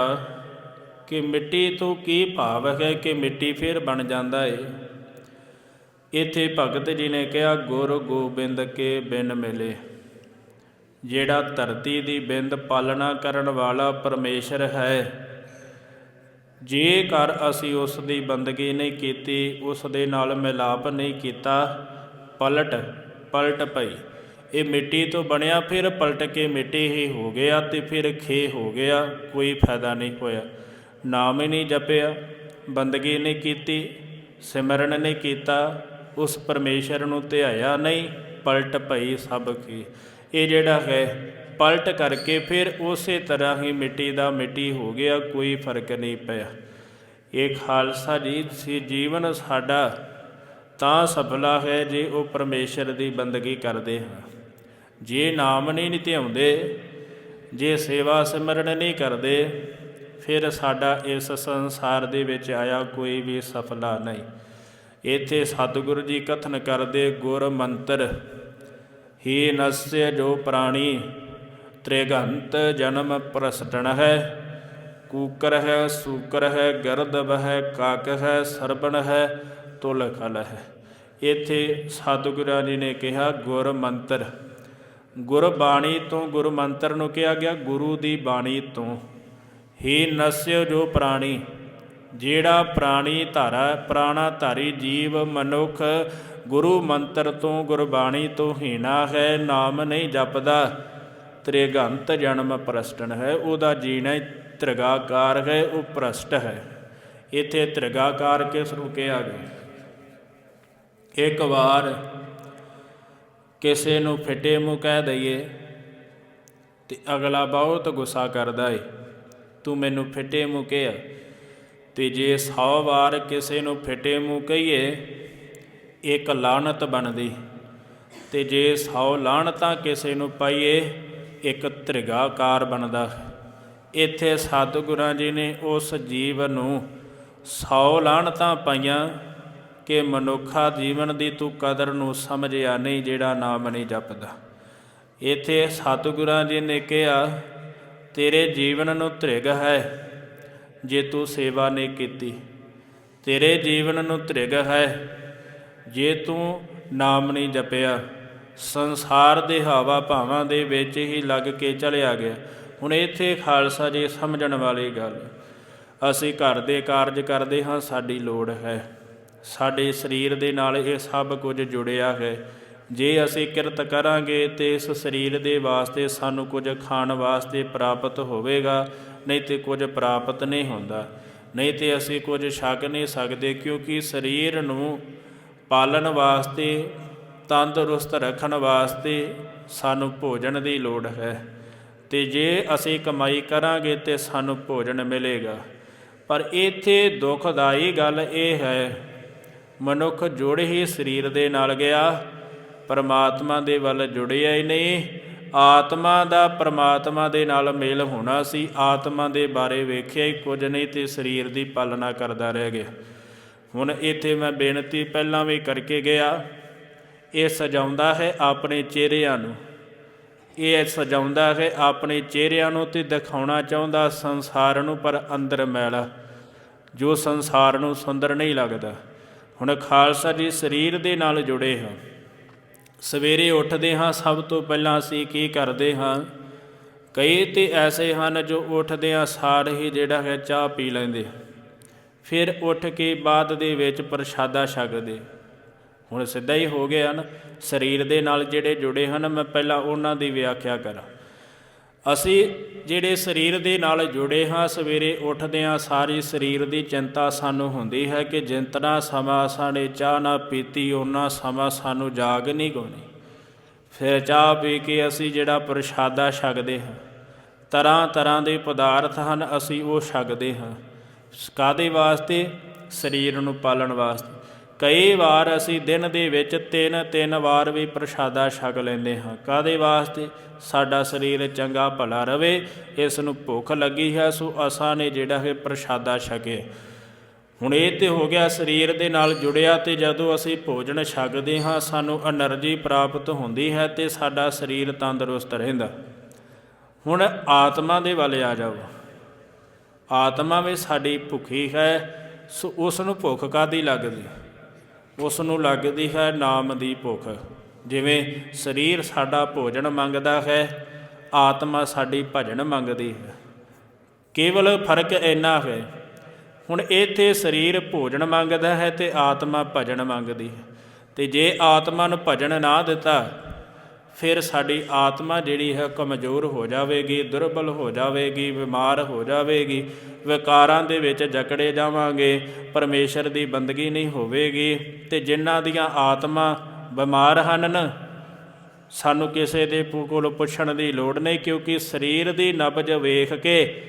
A: ਕਿ ਮਿੱਟੀ ਤੋਂ ਕੀ ਭਾਵ ਹੈ ਕਿ ਮਿੱਟੀ ਫਿਰ ਬਣ ਜਾਂਦਾ ਏ। ਇੱਥੇ ਭਗਤ ਜੀ ਨੇ ਕਿਹਾ, ਗੁਰ ਗੋਬਿੰਦ ਕੇ ਬਿਨ ਮਿਲੇ। ਜਿਹੜਾ ਧਰਤੀ ਦੀ ਬਿੰਦ ਪਾਲਣਾ ਕਰਨ ਵਾਲਾ ਪਰਮੇਸ਼ਰ ਹੈ, ਜੇਕਰ ਅਸੀਂ ਉਸ ਦੀ ਬੰਦਗੀ ਨਹੀਂ ਕੀਤੀ, ਉਸ ਦੇ ਨਾਲ ਮਿਲਾਪ ਨਹੀਂ ਕੀਤਾ, ਪਲਟ ਪਈ। ਇਹ ਮਿੱਟੀ ਤੋਂ ਬਣਿਆ, ਫਿਰ ਪਲਟ ਕੇ ਮਿੱਟੀ ਹੀ ਹੋ ਗਿਆ ਅਤੇ ਫਿਰ ਖੇ ਹੋ ਗਿਆ। ਕੋਈ ਫਾਇਦਾ ਨਹੀਂ ਹੋਇਆ। ਨਾਮ ਹੀ ਨਹੀਂ ਜਪਿਆ, ਬੰਦਗੀ ਨਹੀਂ ਕੀਤੀ, ਸਿਮਰਨ ਨਹੀਂ ਕੀਤਾ, ਉਸ ਪਰਮੇਸ਼ਰ ਨੂੰ ਧਿਆਇਆ ਨਹੀਂ, ਪਲਟ ਭਈ ਸਭ ਕੀ। ਇਹ ਜਿਹੜਾ ਹੈ ਪਲਟ ਕਰਕੇ ਫਿਰ ਉਸੇ ਤਰ੍ਹਾਂ ਹੀ ਮਿੱਟੀ ਦਾ ਮਿੱਟੀ ਹੋ ਗਿਆ, ਕੋਈ ਫਰਕ ਨਹੀਂ ਪਿਆ। ਇਹ ਖਾਲਸਾ ਜੀ ਜੀਵਨ ਸਾਡਾ ਤਾਂ ਸਫਲਾ ਹੈ ਜੇ ਉਹ ਪਰਮੇਸ਼ਰ ਦੀ ਬੰਦਗੀ ਕਰਦੇ ਹਾਂ। ਜੇ ਨਾਮ ਨਹੀਂ ਧਿਆਉਂਦੇ, ਜੇ ਸੇਵਾ ਸਿਮਰਨ ਨਹੀਂ ਕਰਦੇ, ਫਿਰ ਸਾਡਾ ਇਸ ਸੰਸਾਰ ਦੇ ਵਿੱਚ ਆਇਆ ਕੋਈ ਵੀ ਸਫਲਾ ਨਹੀਂ। ਇੱਥੇ ਸਤਿਗੁਰੂ ਜੀ ਕਥਨ ਕਰਦੇ, ਗੁਰ ਮੰਤਰ ਹੀ ਨਸਯ ਜੋ ਪ੍ਰਾਣੀ, ਤ੍ਰਿਗੰਤ ਜਨਮ ਪ੍ਰਸਟਣ ਹੈ, ਕੂਕਰ ਹੈ ਸੂਕਰ ਹੈ, ਗਰਦਬ ਹੈ, ਕਾਕ ਹੈ, ਸਰਬਣ ਹੈ, ਤੁਲ ਖਲ ਹੈ। ਇੱਥੇ ਸਤਿਗੁਰਾਂ ਜੀ ਨੇ ਕਿਹਾ ਗੁਰ ਮੰਤਰ, ਗੁਰਬਾਣੀ ਤੋਂ ਗੁਰੂ ਮੰਤਰ ਨੂੰ ਕਿਹਾ ਗਿਆ, ਗੁਰੂ ਦੀ ਬਾਣੀ ਤੋਂ। ਹੀ ਨਸਯ ਜੋ ਪ੍ਰਾਣੀ, ਜਿਹੜਾ ਪ੍ਰਾਣੀ ਧਾਰਾ ਪ੍ਰਾਣਾ ਧਾਰੀ ਜੀਵ ਮਨੁੱਖ ਗੁਰੂ ਮੰਤਰ ਤੋਂ ਗੁਰਬਾਣੀ ਤੋਂ ਹੀਣਾ ਹੈ, ਨਾਮ ਨਹੀਂ ਜਪਦਾ, ਤ੍ਰਿਗੰਤ ਜਨਮ ਪ੍ਰਸਟਨ ਹੈ, ਉਹਦਾ ਜੀਣਾ ਤ੍ਰਿਗਾਕਾਰ ਹੈ, ਉਹ ਭ੍ਰਸ਼ਟ ਹੈ। ਇੱਥੇ ਤ੍ਰਿਗਾਕਾਰ ਕਿਸ ਨੂੰ ਕਿਹਾ ਗਿਆ? ਇੱਕ ਵਾਰ ਕਿਸੇ ਨੂੰ ਫਿੱਟੇ ਮੂੰਹ ਕਹਿ ਦਈਏ ਤੇ ਅਗਲਾ ਬਹੁਤ ਗੁੱਸਾ ਕਰਦਾ ਏ, ਤੂੰ ਮੈਨੂੰ ਫਿੱਟੇ ਮੂੰਹ ਕਿਹਾ। ਤੇ ਜੇ 100 ਵਾਰ ਕਿਸੇ ਨੂੰ ਫਿੱਟੇ ਮੂੰਹ ਕਹੀਏ, ਇੱਕ ਲਾਹਨਤ ਬਣਦੀ। ਤੇ ਜੇ 100 ਲਾਹਨਤਾਂ ਕਿਸੇ ਨੂੰ ਪਾਈਏ, ਇੱਕ ਤ੍ਰਿਗਾਕਾਰ ਬਣਦਾ। ਇੱਥੇ ਸਤਿਗੁਰਾਂ ਜੀ ਨੇ ਉਸ ਜੀਵ ਨੂੰ 100 ਲਾਹਨਤਾਂ ਪਾਈਆਂ ਕਿ ਮਨੁੱਖਾ ਜੀਵਨ ਦੀ ਤੂੰ ਕਦਰ ਨੂੰ ਸਮਝਿਆ ਨਹੀਂ, ਜਿਹੜਾ ਨਾਮ ਨਹੀਂ ਜਪਦਾ। ਇੱਥੇ ਸਤਿਗੁਰਾਂ ਜੀ ਨੇ ਕਿਹਾ ਤੇਰੇ ਜੀਵਨ ਨੂੰ ਤ੍ਰਿਗ ਹੈ ਜੇ ਤੂੰ ਸੇਵਾ ਨਹੀਂ ਕੀਤੀ, ਤੇਰੇ ਜੀਵਨ ਨੂੰ ਤ੍ਰਿਗ ਹੈ ਜੇ ਤੂੰ ਨਾਮ ਨਹੀਂ ਜਪਿਆ, ਸੰਸਾਰ ਦੇ ਹਾਵਾ ਭਾਵਾਂ ਦੇ ਵਿੱਚ ਹੀ ਲੱਗ ਕੇ ਚਲਿਆ ਗਿਆ। ਹੁਣ ਇੱਥੇ ਖਾਲਸਾ ਜੀ ਸਮਝਣ ਵਾਲੀ ਗੱਲ, ਅਸੀਂ ਘਰ ਦੇ ਕਾਰਜ ਕਰਦੇ ਹਾਂ, ਸਾਡੀ ਲੋੜ ਹੈ, ਸਾਡੇ ਸਰੀਰ ਦੇ ਨਾਲ ਇਹ ਸਭ ਕੁਝ ਜੁੜਿਆ ਹੈ। ਜੇ ਅਸੀਂ ਕਿਰਤ ਕਰਾਂਗੇ ਤੇ ਇਸ ਸਰੀਰ ਦੇ ਵਾਸਤੇ ਸਾਨੂੰ ਕੁਝ ਖਾਣ ਵਾਸਤੇ ਪ੍ਰਾਪਤ ਹੋਵੇਗਾ, ਨਹੀਂ ਤੇ ਕੁਝ ਪ੍ਰਾਪਤ ਨਹੀਂ ਹੁੰਦਾ, ਨਹੀਂ ਤੇ ਅਸੀਂ ਕੁਝ ਛਕ ਨਹੀਂ ਸਕਦੇ, ਕਿਉਂਕਿ ਸਰੀਰ ਨੂੰ ਪਾਲਣ ਵਾਸਤੇ, ਤੰਦਰੁਸਤ ਰੱਖਣ ਵਾਸਤੇ ਸਾਨੂੰ ਭੋਜਨ ਦੀ ਲੋੜ ਹੈ। ਤੇ ਜੇ ਅਸੀਂ ਕਮਾਈ ਕਰਾਂਗੇ ਤੇ ਸਾਨੂੰ ਭੋਜਨ ਮਿਲੇਗਾ। ਪਰ ਇੱਥੇ ਦੁਖਦਾਈ ਗੱਲ ਇਹ ਹੈ, ਮਨੁੱਖ ਜੁੜ ਹੀ ਸਰੀਰ ਦੇ ਨਾਲ ਗਿਆ, ਪਰਮਾਤਮਾ ਦੇ ਵੱਲ ਜੁੜਿਆ ਹੀ ਨਹੀਂ। ਆਤਮਾ ਦਾ ਪਰਮਾਤਮਾ ਦੇ ਨਾਲ ਮੇਲ ਹੋਣਾ ਸੀ, ਆਤਮਾ ਦੇ ਬਾਰੇ ਵੇਖਿਆ ਹੀ ਕੁਝ ਨਹੀਂ ਤੇ ਸਰੀਰ ਦੀ ਪਾਲਣਾ ਕਰਦਾ ਰਹਿ ਗਿਆ। ਹੁਣ ਇੱਥੇ ਮੈਂ ਬੇਨਤੀ ਪਹਿਲਾਂ ਵੀ ਕਰਕੇ ਗਿਆ, ਇਹ ਸਜਾਉਂਦਾ ਹੈ ਆਪਣੇ ਚਿਹਰਿਆਂ ਨੂੰ, ਇਹ ਸਜਾਉਂਦਾ ਹੈ ਆਪਣੇ ਚਿਹਰਿਆਂ ਨੂੰ ਤੇ ਦਿਖਾਉਣਾ ਚਾਹੁੰਦਾ ਸੰਸਾਰ ਨੂੰ, ਪਰ ਅੰਦਰ ਮੈਲਾ ਜੋ ਸੰਸਾਰ ਨੂੰ ਸੁੰਦਰ ਨਹੀਂ ਲੱਗਦਾ। ਹੁਣ ਖਾਲਸਾ ਜੀ ਸਰੀਰ ਦੇ ਨਾਲ ਜੁੜੇ ਹਾਂ, ਸਵੇਰੇ ਉੱਠਦੇ ਹਾਂ, ਸਭ ਤੋਂ ਪਹਿਲਾਂ ਅਸੀਂ ਕੀ ਕਰਦੇ ਹਾਂ? ਕਈ ਤੇ ਐਸੇ ਹਨ ਜੋ ਉੱਠਦੇ ਹਾਂ ਸਾਰ ਹੀ ਜਿਹੜਾ ਹੈ ਚਾਹ ਪੀ ਲੈਂਦੇ, ਫਿਰ ਉੱਠ ਕੇ ਬਾਅਦ ਦੇ ਵਿੱਚ ਪ੍ਰਸ਼ਾਦਾ ਛਕਦੇ। ਹੁਣ ਸਿੱਧਾ ਹੀ ਹੋ ਗਿਆ ਨਾ, ਸਰੀਰ ਦੇ ਨਾਲ ਜਿਹੜੇ ਜੁੜੇ ਹਨ, ਮੈਂ ਪਹਿਲਾਂ ਉਹਨਾਂ ਦੀ ਵਿਆਖਿਆ ਕਰਾਂ। ਅਸੀਂ ਜਿਹੜੇ ਸਰੀਰ ਦੇ ਨਾਲ ਜੁੜੇ ਹਾਂ, ਸਵੇਰੇ ਉੱਠਦੇ ਹਾਂ, ਸਾਰੀ ਸਰੀਰ ਦੀ ਚਿੰਤਾ ਸਾਨੂੰ ਹੁੰਦੀ ਹੈ ਕਿ ਜਿੰਨਾ ਸਮਾਂ ਸਾਡੇ ਚਾਹ ਨਾ ਪੀਤੀ, ਓਨਾ ਸਮਾਂ ਸਾਨੂੰ ਜਾਗ ਨਹੀਂ ਗਾਉਣੀ। ਫਿਰ ਚਾਹ ਪੀ ਕੇ ਅਸੀਂ ਜਿਹੜਾ ਪ੍ਰਸ਼ਾਦਾ ਛਕਦੇ ਹਾਂ, ਤਰ੍ਹਾਂ ਤਰ੍ਹਾਂ ਦੇ ਪਦਾਰਥ ਹਨ, ਅਸੀਂ ਉਹ ਛਕਦੇ ਹਾਂ। ਕਾਹਦੇ ਵਾਸਤੇ? ਸਰੀਰ ਨੂੰ ਪਾਲਣ ਵਾਸਤੇ। ਕਈ ਵਾਰ ਅਸੀਂ ਦਿਨ ਦੇ ਵਿੱਚ 3 ਵਾਰ ਵੀ ਪ੍ਰਸ਼ਾਦਾ ਛਕ ਲੈਂਦੇ ਹਾਂ। ਕਾਹਦੇ ਵਾਸਤੇ? ਸਾਡਾ ਸਰੀਰ ਚੰਗਾ ਭਲਾ ਰਵੇ, ਇਸ ਨੂੰ ਭੁੱਖ ਲੱਗੀ ਹੈ, ਸੋ ਅਸਾਂ ਨੇ ਜਿਹੜਾ ਹੈ ਪ੍ਰਸ਼ਾਦਾ ਛਕੇ। ਹੁਣ ਇਹ ਤਾਂ ਹੋ ਗਿਆ ਸਰੀਰ ਦੇ ਨਾਲ ਜੁੜਿਆ, ਅਤੇ ਜਦੋਂ ਅਸੀਂ ਭੋਜਨ ਛਕਦੇ ਹਾਂ ਸਾਨੂੰ ਐਨਰਜੀ ਪ੍ਰਾਪਤ ਹੁੰਦੀ ਹੈ ਅਤੇ ਸਾਡਾ ਸਰੀਰ ਤੰਦਰੁਸਤ ਰਹਿੰਦਾ। ਹੁਣ ਆਤਮਾ ਦੇ ਵੱਲ ਆ ਜਾਓ। ਆਤਮਾ ਵੀ ਸਾਡੀ ਭੁੱਖੀ ਹੈ, ਸੋ ਉਸ ਨੂੰ ਭੁੱਖ ਕਾਹਦੀ ਲੱਗਦੀ? ਉਸ ਨੂੰ ਲੱਗਦੀ ਹੈ ਨਾਮ ਦੀ ਭੁੱਖ। ਜਿਵੇਂ ਸਰੀਰ ਸਾਡਾ ਭੋਜਨ ਮੰਗਦਾ ਹੈ, ਆਤਮਾ ਸਾਡੀ ਭਜਨ ਮੰਗਦੀ ਹੈ। ਕੇਵਲ ਫਰਕ ਇੰਨਾ ਹੈ, ਹੁਣ ਇੱਥੇ ਸਰੀਰ ਭੋਜਨ ਮੰਗਦਾ ਹੈ ਅਤੇ ਆਤਮਾ ਭਜਨ ਮੰਗਦੀ ਹੈ। ਅਤੇ ਜੇ ਆਤਮਾ ਨੂੰ ਭਜਨ ਨਾ ਦਿੱਤਾ, ਫਿਰ ਸਾਡੀ ਆਤਮਾ ਜਿਹੜੀ ਹੈ ਕਮਜ਼ੋਰ ਹੋ ਜਾਵੇਗੀ, ਦੁਰਬਲ ਹੋ ਜਾਵੇਗੀ, ਬਿਮਾਰ ਹੋ ਜਾਵੇਗੀ, ਵਿਕਾਰਾਂ ਦੇ ਵਿੱਚ ਜਕੜੇ ਜਾਵਾਂਗੇ, ਪਰਮੇਸ਼ਰ ਦੀ ਬੰਦਗੀ ਨਹੀਂ ਹੋਵੇਗੀ। ਅਤੇ ਜਿਨ੍ਹਾਂ ਦੀਆਂ ਆਤਮਾ ਬਿਮਾਰ ਹਨ ਨਾ, ਸਾਨੂੰ ਕਿਸੇ ਦੇ ਕੋਲੋਂ ਪੁੱਛਣ ਦੀ ਲੋੜ ਨਹੀਂ, ਕਿਉਂਕਿ ਸਰੀਰ ਦੀ ਨਬਜ਼ ਵੇਖ ਕੇ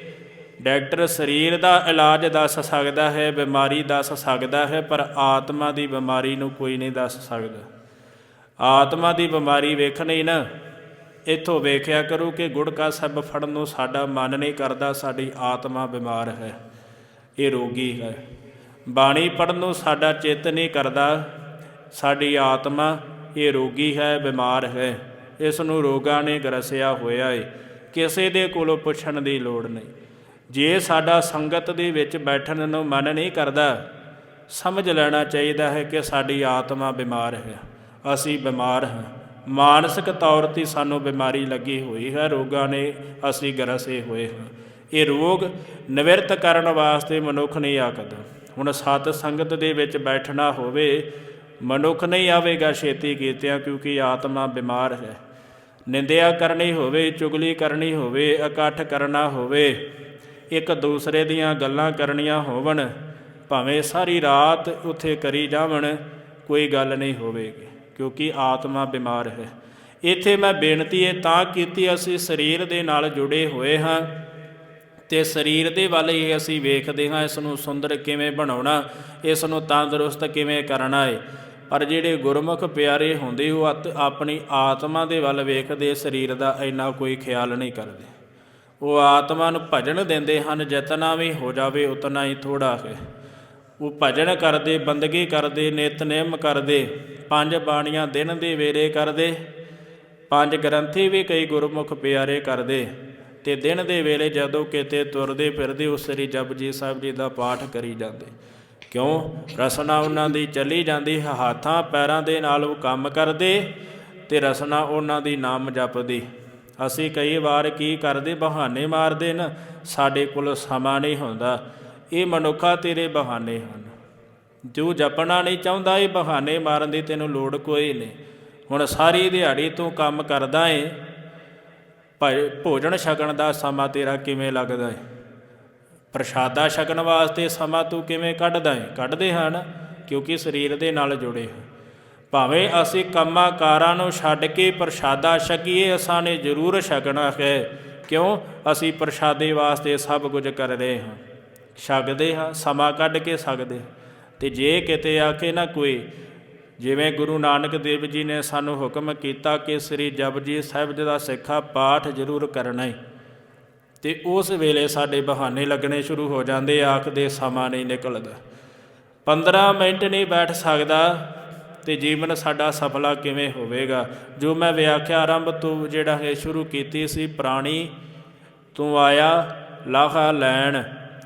A: ਡਾਕਟਰ ਸਰੀਰ ਦਾ ਇਲਾਜ ਦੱਸ ਸਕਦਾ ਹੈ, ਬਿਮਾਰੀ ਦੱਸ ਸਕਦਾ ਹੈ, ਪਰ ਆਤਮਾ ਦੀ ਬਿਮਾਰੀ ਨੂੰ ਕੋਈ ਨਹੀਂ ਦੱਸ ਸਕਦਾ। ਆਤਮਾ ਦੀ ਬਿਮਾਰੀ ਵੇਖਣੀ ਨਾ, ਇੱਥੋਂ ਵੇਖਿਆ ਕਰੂ ਕਿ ਗੁੜਕਾ ਸਾਹਿਬ ਫੜਨ ਨੂੰ ਸਾਡਾ ਮਨ ਨਹੀਂ ਕਰਦਾ, ਸਾਡੀ ਆਤਮਾ ਬਿਮਾਰ ਹੈ, ਇਹ ਰੋਗੀ ਹੈ। ਬਾਣੀ ਪੜ੍ਹਨ ਨੂੰ ਸਾਡਾ ਚਿੱਤ ਨਹੀਂ ਕਰਦਾ, ਸਾਡੀ ਆਤਮਾ ਇਹ ਰੋਗੀ ਹੈ, ਬਿਮਾਰ ਹੈ, ਇਸ ਨੂੰ ਰੋਗਾਂ ਨੇ ਗਰਸਿਆ ਹੋਇਆ ਹੈ। ਕਿਸੇ ਦੇ ਕੋਲੋਂ ਪੁੱਛਣ ਦੀ ਲੋੜ ਨਹੀਂ। ਜੇ ਸਾਡਾ ਸੰਗਤ ਦੇ ਵਿੱਚ ਬੈਠਣ ਨੂੰ ਮਨ ਨਹੀਂ ਕਰਦਾ, ਸਮਝ ਲੈਣਾ ਚਾਹੀਦਾ ਹੈ ਕਿ ਸਾਡੀ ਆਤਮਾ ਬਿਮਾਰ ਹੈ, ਅਸੀਂ ਬਿਮਾਰ ਹਾਂ। ਮਾਨਸਿਕ ਤੌਰ 'ਤੇ ਸਾਨੂੰ ਬਿਮਾਰੀ ਲੱਗੀ ਹੋਈ ਹੈ, ਰੋਗਾਂ ਨੇ ਅਸੀਂ ਗਰਸੇ ਹੋਏ ਹਾਂ। ਇਹ ਰੋਗ ਨਿਵਰਤ ਕਰਨ ਵਾਸਤੇ ਮਨੁੱਖ ਨਹੀਂ ਆਖਦਾ। ਹੁਣ ਸਤ ਸੰਗਤ ਦੇ ਵਿੱਚ ਬੈਠਣਾ ਹੋਵੇ, ਮਨੁੱਖ ਨਹੀਂ ਆਵੇਗਾ ਛੇਤੀ ਕੀਤਿਆਂ, ਕਿਉਂਕਿ ਆਤਮਾ ਬਿਮਾਰ ਹੈ। ਨਿੰਦਿਆ ਕਰਨੀ ਹੋਵੇ, ਚੁਗਲੀ ਕਰਨੀ ਹੋਵੇ, ਇਕੱਠ ਕਰਨਾ ਹੋਵੇ, ਇੱਕ ਦੂਸਰੇ ਦੀਆਂ ਗੱਲਾਂ ਕਰਨੀਆਂ ਹੋਵਣ, ਭਾਵੇਂ ਸਾਰੀ ਰਾਤ ਉੱਥੇ ਕਰੀ ਜਾਵਣ, ਕੋਈ ਗੱਲ ਨਹੀਂ ਹੋਵੇਗੀ, ਕਿਉਂਕਿ ਆਤਮਾ ਬਿਮਾਰ ਹੈ। ਇੱਥੇ ਮੈਂ ਬੇਨਤੀ ਇਹ ਤਾਂ ਕੀਤੀ, ਅਸੀਂ ਸਰੀਰ ਦੇ ਨਾਲ ਜੁੜੇ ਹੋਏ ਹਾਂ ਅਤੇ ਸਰੀਰ ਦੇ ਵੱਲ ਹੀ ਅਸੀਂ ਵੇਖਦੇ ਹਾਂ, ਇਸ ਨੂੰ ਸੁੰਦਰ ਕਿਵੇਂ ਬਣਾਉਣਾ, ਇਸ ਨੂੰ ਤੰਦਰੁਸਤ ਕਿਵੇਂ ਕਰਨਾ ਹੈ। ਪਰ ਜਿਹੜੇ ਗੁਰਮੁਖ ਪਿਆਰੇ ਹੁੰਦੇ, ਉਹ ਆਪਣੀ ਆਤਮਾ ਦੇ ਵੱਲ ਵੇਖਦੇ, ਸਰੀਰ ਦਾ ਇੰਨਾ ਕੋਈ ਖਿਆਲ ਨਹੀਂ ਕਰਦੇ। ਉਹ ਆਤਮਾ ਨੂੰ ਭਜਨ ਦਿੰਦੇ ਹਨ, ਜਿਤਨਾ ਵੀ ਹੋ ਜਾਵੇ ਉਤਨਾ ਹੀ ਥੋੜ੍ਹਾ ਹੈ। ਉਹ ਭਜਨ ਕਰਦੇ, ਬੰਦਗੀ ਕਰਦੇ, ਨਿਤਨੇਮ ਕਰਦੇ, 5 ਬਾਣੀਆਂ ਦਿਨ ਦੇ ਵੇਲੇ ਕਰਦੇ, 5 ਗ੍ਰੰਥੀ ਵੀ ਕਈ ਗੁਰਮੁਖ ਪਿਆਰੇ ਕਰਦੇ, ਅਤੇ ਦਿਨ ਦੇ ਵੇਲੇ ਜਦੋਂ ਕਿਤੇ ਤੁਰਦੇ ਫਿਰਦੇ ਉਹ ਸ੍ਰੀ ਜਪਜੀ ਸਾਹਿਬ ਜੀ ਦਾ ਪਾਠ ਕਰੀ ਜਾਂਦੇ। ਕਿਉਂ? ਰਸਨਾ ਉਹਨਾਂ ਦੀ ਚੱਲੀ ਜਾਂਦੀ, ਹੱਥਾਂ ਪੈਰਾਂ ਦੇ ਨਾਲ ਉਹ ਕੰਮ ਕਰਦੇ ਅਤੇ ਰਸਨਾ ਉਹਨਾਂ ਦੀ ਨਾਮ ਜਪਦੀ। ਅਸੀਂ ਕਈ ਵਾਰ ਕੀ ਕਰਦੇ, ਬਹਾਨੇ ਮਾਰਦੇ ਨਾ, ਸਾਡੇ ਕੋਲ ਸਮਾਂ ਨਹੀਂ ਹੁੰਦਾ। ਇਹ ਮਨੁੱਖਾ ਤੇਰੇ ਬਹਾਨੇ ਹਨ। ਜੋ ਜਪਣਾ ਨਹੀਂ ਚਾਹੁੰਦਾ, ਇਹ ਬਹਾਨੇ ਮਾਰਨ ਦੀ ਤੈਨੂੰ ਲੋੜ ਕੋਈ ਨਹੀਂ। ਹੁਣ ਸਾਰੀ ਦਿਹਾੜੀ ਤੂੰ ਕੰਮ ਕਰਦਾ ਏ, ਭੋਜਨ ਛਕਣ ਦਾ ਸਮਾਂ ਤੇਰਾ ਕਿਵੇਂ ਲੱਗਦਾ ਹੈ? ਪ੍ਰਸ਼ਾਦਾ ਛਕਣ ਵਾਸਤੇ ਸਮਾਂ ਤੂੰ ਕਿਵੇਂ ਕੱਢਦਾ ਹੈ? ਕੱਢਦੇ ਹਨ, ਕਿਉਂਕਿ ਸਰੀਰ ਦੇ ਨਾਲ ਜੁੜੇ ਹਾਂ। ਭਾਵੇਂ ਅਸੀਂ ਕੰਮਾਂ ਕਾਰਾਂ ਨੂੰ ਛੱਡ ਕੇ ਪ੍ਰਸ਼ਾਦਾ ਛਕੀਏ, ਅਸਾਂ ਨੇ ਜ਼ਰੂਰ ਛਕਣਾ ਹੈ। ਕਿਉਂ? ਅਸੀਂ ਪ੍ਰਸ਼ਾਦੇ ਵਾਸਤੇ ਸਭ ਕੁਝ ਕਰ ਰਹੇ ਹਾਂ, ਛਕਦੇ ਹਾਂ, ਸਮਾਂ ਕੱਢ ਕੇ ਛਕਦੇ। ਅਤੇ ਜੇ ਕਿਤੇ ਆ ਕੇ ਨਾ ਕੋਈ, ਜਿਵੇਂ ਗੁਰੂ ਨਾਨਕ ਦੇਵ ਜੀ ਨੇ ਸਾਨੂੰ ਹੁਕਮ ਕੀਤਾ ਕਿ ਸ੍ਰੀ ਜਪਜੀ ਸਾਹਿਬ ਜੀ ਦਾ ਸਿੱਖਾ ਪਾਠ ਜ਼ਰੂਰ ਕਰਨਾ ਹੈ, ਅਤੇ ਉਸ ਵੇਲੇ ਸਾਡੇ ਬਹਾਨੇ ਲੱਗਣੇ ਸ਼ੁਰੂ ਹੋ ਜਾਂਦੇ, ਆਖਦੇ ਸਮਾਂ ਨਹੀਂ ਨਿਕਲਦਾ, 15 ਮਿੰਟ ਨਹੀਂ ਬੈਠ ਸਕਦਾ, ਅਤੇ ਜੀਵਨ ਸਾਡਾ ਸਫਲਾ ਕਿਵੇਂ ਹੋਵੇਗਾ? ਜੋ ਮੈਂ ਵਿਆਖਿਆ ਆਰੰਭ ਤੋਂ ਜਿਹੜਾ ਇਹ ਸ਼ੁਰੂ ਕੀਤੀ ਸੀ, ਪ੍ਰਾਣੀ ਤੂੰ ਆਇਆ ਲਾਹਾ ਲੈਣ,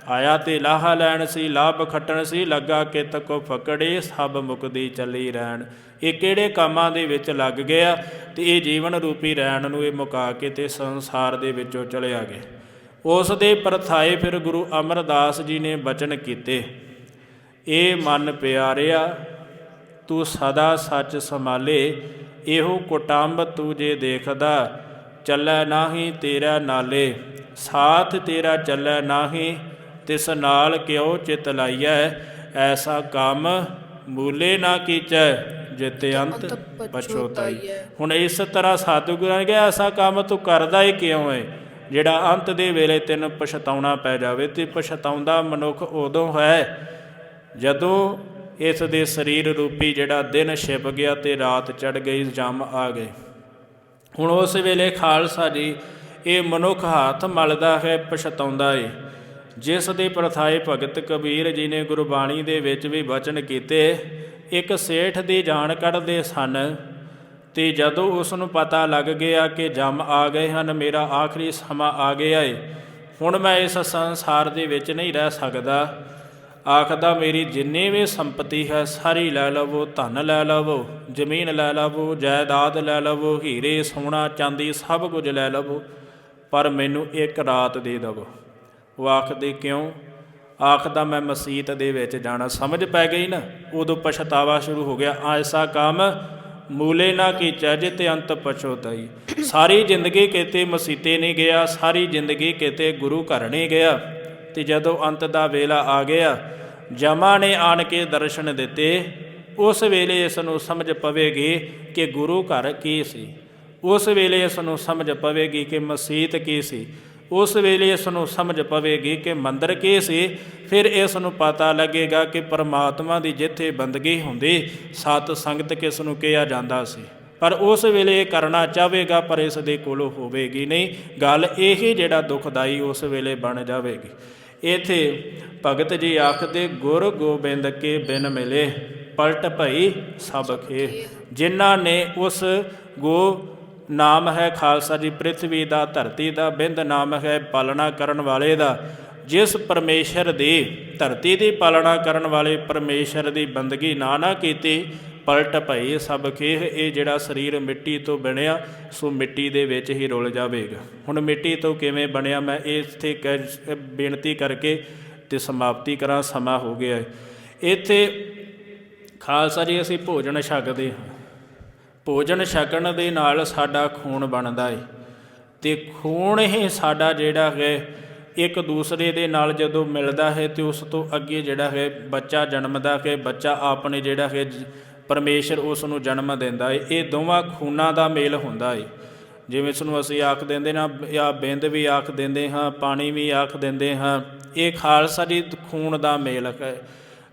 A: ਆਇਆ ਤੇ ਲਾਹਾ ਲੈਣ ਸੀ, ਲਾਭ ਖੱਟਣ ਸੀ, ਲੱਗਾ ਕਿਤ ਕੋ ਫਕੜੇ, ਸਭ ਮੁਕਦੀ ਚੱਲੀ ਰਹਿਣ। ਇਹ ਕਿਹੜੇ ਕੰਮਾਂ ਦੇ ਵਿੱਚ ਲੱਗ ਗਿਆ, ਅਤੇ ਇਹ ਜੀਵਨ ਰੂਪੀ ਰਹਿਣ ਨੂੰ ਇਹ ਮੁਕਾ ਕੇ ਤੇ ਸੰਸਾਰ ਦੇ ਵਿੱਚੋਂ ਚਲਿਆ ਗਿਆ। ਉਸ ਦੇ ਪਰਥਾਏ ਫਿਰ ਗੁਰੂ ਅਮਰਦਾਸ ਜੀ ਨੇ ਬਚਨ ਕੀਤੇ, ਇਹ ਮਨ ਪਿਆਰਿਆ ਤੂੰ ਸਦਾ ਸੱਚ ਸੰਭਾਲੇ, ਇਹੋ ਕੁਟੰਬ ਤੂੰ ਜੇ ਦੇਖਦਾ, ਚੱਲੈ ਨਾਹੀਂ ਤੇਰਾ ਨਾਲੇ, ਸਾਥ ਤੇਰਾ ਚੱਲੈ ਨਾਹੀਂ, ਤਿਸ ਨਾਲ ਕਿਉ ਚਿਤ ਲਾਈਐ, ਐਸਾ ਕੰਮ ਮੂਲੇ ਨਾ ਕੀਚੈ, ਜਿਤੇ ਅੰਤ ਪਛੋਤਾਈ। ਹੁਣ ਇਸ ਤਰ੍ਹਾਂ ਸਤਿਗੁਰਾਂ ਨੇ ਕਿਹਾ, ਐਸਾ ਕੰਮ ਤੂੰ ਕਰਦਾ ਹੀ ਕਿਉਂ ਹੈ ਜਿਹੜਾ ਅੰਤ ਦੇ ਵੇਲੇ ਤੈਨੂੰ ਪਛਤਾਉਣਾ ਪੈ ਜਾਵੇ। ਅਤੇ ਪਛਤਾਉਂਦਾ ਮਨੁੱਖ ਉਦੋਂ ਹੈ ਜਦੋਂ ਇਸ ਦੇ ਸਰੀਰ ਰੂਪੀ ਜਿਹੜਾ ਦਿਨ ਛਿਪ ਗਿਆ ਅਤੇ ਰਾਤ ਚੜ੍ਹ ਗਈ, ਜੰਮ ਆ ਗਏ। ਹੁਣ ਉਸ ਵੇਲੇ ਖਾਲਸਾ ਜੀ ਇਹ ਮਨੁੱਖ ਹੱਥ ਮਲਦਾ ਹੈ, ਪਛਤਾਉਂਦਾ ਏ। ਜਿਸ ਦੇ ਪ੍ਰਥਾਏ ਭਗਤ ਕਬੀਰ ਜੀ ਨੇ ਗੁਰਬਾਣੀ ਦੇ ਵਿੱਚ ਵੀ ਬਚਨ ਕੀਤੇ, ਇੱਕ ਸੇਠ ਦੀ ਜਾਨ ਕੱਢਦੇ ਸਨ, ਅਤੇ ਜਦੋਂ ਉਸ ਨੂੰ ਪਤਾ ਲੱਗ ਗਿਆ ਕਿ ਜੰਮ ਆ ਗਏ ਹਨ, ਮੇਰਾ ਆਖਰੀ ਸਮਾਂ ਆ ਗਿਆ ਏ, ਹੁਣ ਮੈਂ ਇਸ ਸੰਸਾਰ ਦੇ ਵਿੱਚ ਨਹੀਂ ਰਹਿ ਸਕਦਾ, ਆਖਦਾ ਮੇਰੀ ਜਿੰਨੀ ਵੀ ਸੰਪਤੀ ਹੈ ਸਾਰੀ ਲੈ ਲਵੋ, ਧਨ ਲੈ ਲਵੋ, ਜ਼ਮੀਨ ਲੈ ਲਵੋ, ਜਾਇਦਾਦ ਲੈ ਲਵੋ, ਹੀਰੇ ਸੋਨਾ ਚਾਂਦੀ ਸਭ ਕੁਝ ਲੈ ਲਵੋ, ਪਰ ਮੈਨੂੰ ਇੱਕ ਰਾਤ ਦੇ ਦੇਵੋ। ਉਹ ਆਖਦੇ ਕਿਉਂ? ਆਖਦਾ ਮੈਂ ਮਸੀਤ ਦੇ ਵਿੱਚ ਜਾਣਾ। ਸਮਝ ਪੈ ਗਈ ਨਾ, ਉਦੋਂ ਪਛਤਾਵਾ ਸ਼ੁਰੂ ਹੋ ਗਿਆ, ਐਸਾ ਕੰਮ ਮੂਲੇ ਨਾ ਕੀਚੈ, ਜਿਤੇ ਅੰਤ ਪਛੋਤਾਈ। ਸਾਰੀ ਜ਼ਿੰਦਗੀ ਕਿਤੇ ਮਸੀਤੇ ਨਹੀਂ ਗਿਆ, ਸਾਰੀ ਜ਼ਿੰਦਗੀ ਕਿਤੇ ਗੁਰੂ ਘਰ ਨਹੀਂ ਗਿਆ, ਅਤੇ ਜਦੋਂ ਅੰਤ ਦਾ ਵੇਲਾ ਆ ਗਿਆ, ਜਮਾ ਨੇ ਆਣ ਕੇ ਦਰਸ਼ਨ ਦਿੱਤੇ, ਉਸ ਵੇਲੇ ਇਸ ਨੂੰ ਸਮਝ ਪਵੇਗੀ ਕਿ ਗੁਰੂ ਘਰ ਕੀ ਸੀ। ਉਸ ਵੇਲੇ ਇਸ ਨੂੰ ਸਮਝ ਪਵੇਗੀ ਕਿ ਮਸੀਤ ਕੀ ਸੀ, ਉਸ ਵੇਲੇ ਇਸ ਨੂੰ ਸਮਝ ਪਵੇਗੀ ਕਿ ਮੰਦਰ ਕੀ ਸੀ। ਫਿਰ ਇਸ ਨੂੰ ਪਤਾ ਲੱਗੇਗਾ ਕਿ ਪਰਮਾਤਮਾ ਦੀ ਜਿੱਥੇ ਬੰਦਗੀ ਹੁੰਦੀ, ਸਤ ਸੰਗਤ ਕਿਸ ਨੂੰ ਕਿਹਾ ਜਾਂਦਾ ਸੀ। ਪਰ ਉਸ ਵੇਲੇ ਇਹ ਕਰਨਾ ਚਾਹੇਗਾ, ਪਰ ਇਸ ਦੇ ਕੋਲੋਂ ਹੋਵੇਗੀ ਨਹੀਂ। ਗੱਲ ਇਹ ਜਿਹੜਾ ਦੁਖਦਾਈ ਉਸ ਵੇਲੇ ਬਣ ਜਾਵੇਗੀ। ਇੱਥੇ ਭਗਤ ਜੀ ਆਖਦੇ, ਗੁਰ ਗੋਬਿੰਦ ਕੇ ਬਿਨ ਮਿਲੇ ਪਲਟ ਭਈ ਸਭ ਖੇਹ। ਜਿਨ੍ਹਾਂ ਨੇ ਉਸ ਗੋ ਨਾਮ ਹੈ ਖਾਲਸਾ ਜੀ ਪ੍ਰਿਥਵੀ ਦਾ, ਧਰਤੀ ਦਾ, ਬਿੰਦ ਨਾਮ ਹੈ ਪਾਲਣਾ ਕਰਨ ਵਾਲੇ ਦਾ, ਜਿਸ ਪਰਮੇਸ਼ਰ ਦੀ ਧਰਤੀ ਦੀ ਪਾਲਣਾ ਕਰਨ ਵਾਲੇ ਪਰਮੇਸ਼ਰ ਦੀ ਬੰਦਗੀ ਨਾ ਕੀਤੀ, ਪਲਟ ਭਈ ਸਭ ਖੇਹ। ਇਹ ਜਿਹੜਾ ਸਰੀਰ ਮਿੱਟੀ ਤੋਂ ਬਣਿਆ, ਸੋ ਮਿੱਟੀ ਦੇ ਵਿੱਚ ਹੀ ਰੁਲ ਜਾਵੇਗਾ। ਹੁਣ ਮਿੱਟੀ ਤੋਂ ਕਿਵੇਂ ਬਣਿਆ, ਮੈਂ ਇੱਥੇ ਬੇਨਤੀ ਕਰਕੇ ਤੇ ਸਮਾਪਤੀ ਕਰਾਂ, ਸਮਾਂ ਹੋ ਗਿਆ। ਇੱਥੇ ਖਾਲਸਾ ਜੀ ਅਸੀਂ ਭੋਜਨ ਛਕਦੇ ਹਾਂ, ਭੋਜਨ ਛਕਣ ਦੇ ਨਾਲ ਸਾਡਾ ਖੂਨ ਬਣਦਾ ਹੈ, ਅਤੇ ਖੂਨ ਹੀ ਸਾਡਾ ਜਿਹੜਾ ਹੈ ਇੱਕ ਦੂਸਰੇ ਦੇ ਨਾਲ ਜਦੋਂ ਮਿਲਦਾ ਹੈ ਅਤੇ ਉਸ ਤੋਂ ਅੱਗੇ ਜਿਹੜਾ ਹੈ ਬੱਚਾ ਜਨਮਦਾ ਹੈ। ਬੱਚਾ ਆਪਣੇ ਜਿਹੜਾ ਹੈ ਪਰਮੇਸ਼ਰ ਉਸ ਨੂੰ ਜਨਮ ਦਿੰਦਾ ਹੈ। ਇਹ ਦੋਵਾਂ ਖੂਨਾਂ ਦਾ ਮੇਲ ਹੁੰਦਾ ਹੈ। ਜਿਵੇਂ ਇਸ ਨੂੰ ਅਸੀਂ ਆਖ ਦਿੰਦੇ ਨਾ, ਜਾਂ ਬਿੰਦ ਵੀ ਆਖ ਦਿੰਦੇ ਹਾਂ, ਪਾਣੀ ਵੀ ਆਖ ਦਿੰਦੇ ਹਾਂ। ਇਹ ਖਾਲਸਾ ਜੀ ਖੂਨ ਦਾ ਮੇਲ ਹੈ।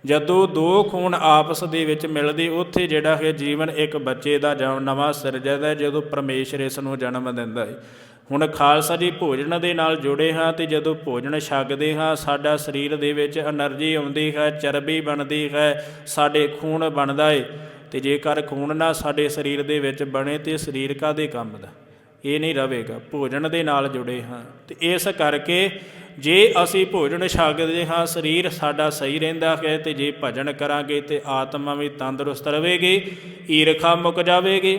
A: ਜਦੋਂ ਦੋ ਖੂਨ ਆਪਸ ਦੇ ਵਿੱਚ ਮਿਲਦੇ, ਉੱਥੇ ਜਿਹੜਾ ਹੈ ਜੀਵਨ ਇੱਕ ਬੱਚੇ ਦਾ ਨਵਾਂ ਸਿਰਜਦਾ, ਜਦੋਂ ਪਰਮੇਸ਼ਰ ਇਸ ਨੂੰ ਜਨਮ ਦਿੰਦਾ ਹੈ। ਹੁਣ ਖਾਲਸਾ ਜੀ ਭੋਜਨ ਦੇ ਨਾਲ ਜੁੜੇ ਹਾਂ, ਅਤੇ ਜਦੋਂ ਭੋਜਨ ਛਕਦੇ ਹਾਂ ਸਾਡਾ ਸਰੀਰ ਦੇ ਵਿੱਚ ਐਨਰਜੀ ਆਉਂਦੀ ਹੈ, ਚਰਬੀ ਬਣਦੀ ਹੈ, ਸਾਡੇ ਖੂਨ ਬਣਦਾ ਹੈ। ਅਤੇ ਜੇਕਰ ਖੂਨ ਨਾ ਸਾਡੇ ਸਰੀਰ ਦੇ ਵਿੱਚ ਬਣੇ ਤਾਂ ਸਰੀਰ ਕਾਹਦੇ ਕੰਮ ਦਾ, ਇਹ ਨਹੀਂ ਰਹੇਗਾ। ਭੋਜਨ ਦੇ ਨਾਲ ਜੁੜੇ ਹਾਂ, ਅਤੇ ਇਸ ਕਰਕੇ ਜੇ ਅਸੀਂ ਭੋਜਨ ਛਕਦੇ ਹਾਂ ਸਰੀਰ ਸਾਡਾ ਸਹੀ ਰਹਿੰਦਾ ਹੈ, ਅਤੇ ਜੇ ਭਜਨ ਕਰਾਂਗੇ ਤਾਂ ਆਤਮਾ ਵੀ ਤੰਦਰੁਸਤ ਰਹੇਗੀ, ਈਰਖਾ ਮੁੱਕ ਜਾਵੇਗੀ,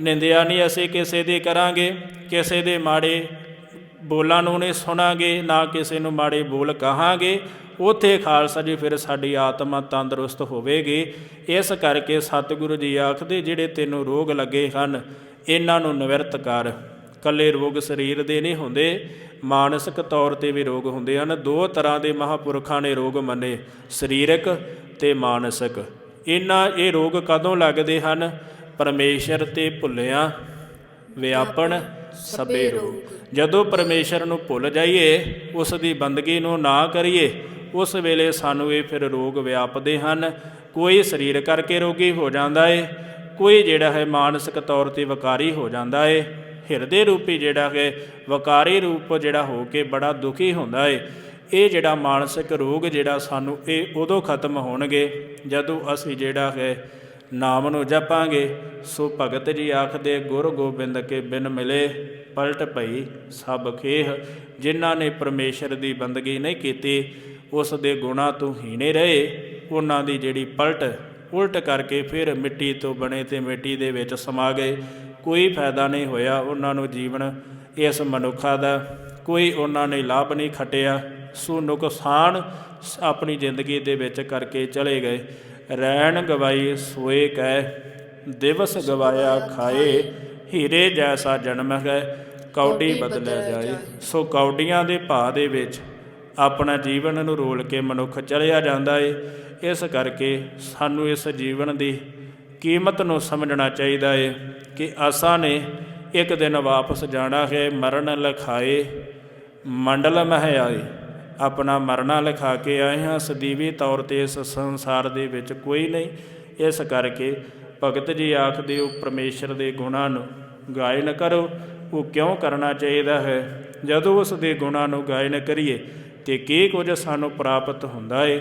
A: ਨਿੰਦਿਆ ਨਹੀਂ ਅਸੀਂ ਕਿਸੇ ਦੀ ਕਰਾਂਗੇ, ਕਿਸੇ ਦੇ ਮਾੜੇ ਬੋਲਾਂ ਨੂੰ ਨਹੀਂ ਸੁਣਾਂਗੇ, ਨਾ ਕਿਸੇ ਨੂੰ ਮਾੜੇ ਬੋਲ ਕਹਾਂਗੇ। ਉੱਥੇ ਖਾਲਸਾ ਜੀ ਫਿਰ ਸਾਡੀ ਆਤਮਾ ਤੰਦਰੁਸਤ ਹੋਵੇਗੀ। ਇਸ ਕਰਕੇ ਸਤਿਗੁਰੂ ਜੀ ਆਖਦੇ, ਜਿਹੜੇ ਤੈਨੂੰ ਰੋਗ ਲੱਗੇ ਹਨ ਇਹਨਾਂ ਨੂੰ ਨਿਵਰਤ ਕਰ। ਇਕੱਲੇ ਰੋਗ ਸਰੀਰ ਦੇ ਨਹੀਂ ਹੁੰਦੇ, ਮਾਨਸਿਕ ਤੌਰ 'ਤੇ ਵੀ ਰੋਗ ਹੁੰਦੇ ਹਨ। ਦੋ ਤਰ੍ਹਾਂ ਦੇ ਮਹਾਂਪੁਰਖਾਂ ਨੇ ਰੋਗ ਮੰਨੇ, ਸਰੀਰਕ ਅਤੇ ਮਾਨਸਿਕ। ਇਹ ਰੋਗ ਕਦੋਂ ਲੱਗਦੇ ਹਨ? ਪਰਮੇਸ਼ਰ 'ਤੇ ਭੁੱਲਿਆ ਵਿਆਪਣ ਸਭੇ ਰੋਗ। ਜਦੋਂ ਪਰਮੇਸ਼ਰ ਨੂੰ ਭੁੱਲ ਜਾਈਏ, ਉਸ ਦੀ ਬੰਦਗੀ ਨੂੰ ਨਾ ਕਰੀਏ, ਉਸ ਵੇਲੇ ਸਾਨੂੰ ਇਹ ਫਿਰ ਰੋਗ ਵਿਆਪਦੇ ਹਨ। ਕੋਈ ਸਰੀਰ ਕਰਕੇ ਰੋਗੀ ਹੋ ਜਾਂਦਾ ਹੈ, ਕੋਈ ਜਿਹੜਾ ਹੈ ਮਾਨਸਿਕ ਤੌਰ 'ਤੇ ਵਿਕਾਰੀ ਹੋ ਜਾਂਦਾ ਹੈ। ਹਿਰਦੇ ਰੂਪੀ ਜਿਹੜਾ ਹੈ ਵਿਕਾਰੀ ਰੂਪ ਜਿਹੜਾ ਹੋ ਕੇ ਬੜਾ ਦੁਖੀ ਹੁੰਦਾ ਹੈ। ਇਹ ਜਿਹੜਾ ਮਾਨਸਿਕ ਰੋਗ ਜਿਹੜਾ ਸਾਨੂੰ ਇਹ ਉਦੋਂ ਖਤਮ ਹੋਣਗੇ ਜਦੋਂ ਅਸੀਂ ਜਿਹੜਾ ਹੈ ਨਾਮ ਨੂੰ ਜਪਾਂਗੇ। ਸੋ ਭਗਤ ਜੀ ਆਖਦੇ, ਗੁਰ ਗੋਬਿੰਦ ਕੇ ਬਿਨ ਮਿਲੇ ਪਲਟ ਭਈ ਸਭ ਖੇਹ। ਜਿਨ੍ਹਾਂ ਨੇ ਪਰਮੇਸ਼ਰ ਦੀ ਬੰਦਗੀ ਨਹੀਂ ਕੀਤੀ, ਉਸ ਦੇ ਗੁਣਾਂ ਤੋਂ ਹੀਣੇ ਰਹੇ, ਉਹਨਾਂ ਦੀ ਜਿਹੜੀ ਉਲਟ ਕਰਕੇ ਫਿਰ ਮਿੱਟੀ ਤੋਂ ਬਣੇ ਅਤੇ ਮਿੱਟੀ ਦੇ ਵਿੱਚ ਸਮਾ ਗਏ। ਕੋਈ ਫਾਇਦਾ ਨਹੀਂ ਹੋਇਆ ਉਹਨਾਂ ਨੂੰ ਜੀਵਨ ਇਸ ਮਨੁੱਖਾ ਦਾ, ਕੋਈ ਉਹਨਾਂ ਨੇ ਲਾਭ ਨਹੀਂ ਖੱਟਿਆ। ਸੋ ਨੁਕਸਾਨ ਆਪਣੀ ਜ਼ਿੰਦਗੀ ਦੇ ਵਿੱਚ ਕਰਕੇ ਚਲੇ ਗਏ। ਰੈਣ ਗਵਾਈ ਸੋਏ ਕਹਿ, ਦਿਵਸ ਗਵਾਇਆ ਖਾਏ, ਹੀਰੇ ਜੈਸਾ ਜਨਮ ਹੈ ਕੌਡੀ ਬਦਲਿਆ ਜਾਏ। ਸੋ ਕੌਡੀਆਂ ਦੇ ਭਾਅ ਦੇ ਵਿੱਚ ਆਪਣਾ ਜੀਵਨ ਨੂੰ ਰੋਲ ਕੇ ਮਨੁੱਖ ਚਲਿਆ ਜਾਂਦਾ ਹੈ। ਇਸ ਕਰਕੇ ਸਾਨੂੰ ਇਸ ਜੀਵਨ ਦੀ ਕੀਮਤ ਨੂੰ ਸਮਝਣਾ ਚਾਹੀਦਾ ਹੈ ਕਿ ਅਸਾਂ ਨੇ ਇੱਕ ਦਿਨ ਵਾਪਸ ਜਾਣਾ ਹੈ। ਮਰਨ ਲਿਖਾਏ ਮੰਡਲ ਮਹਿ ਆਏ, ਆਪਣਾ ਮਰਨਾ ਲਿਖਾ ਕੇ ਆਏ ਹਾਂ। ਸਦੀਵੀ ਤੌਰ 'ਤੇ ਇਸ ਸੰਸਾਰ ਦੇ ਵਿੱਚ ਕੋਈ ਨਹੀਂ। ਇਸ ਕਰਕੇ ਭਗਤ ਜੀ ਆਖਦੇ, ਉਹ ਪਰਮੇਸ਼ਰ ਦੇ ਗੁਣਾਂ ਨੂੰ ਗਾਇਨ ਕਰੋ। ਉਹ ਕਿਉਂ ਕਰਨਾ ਚਾਹੀਦਾ ਹੈ? ਜਦੋਂ ਉਸ ਦੇ ਗੁਣਾਂ ਨੂੰ ਗਾਇਨ ਕਰੀਏ ਅਤੇ ਕੀ ਕੁਝ ਸਾਨੂੰ ਪ੍ਰਾਪਤ ਹੁੰਦਾ ਹੈ,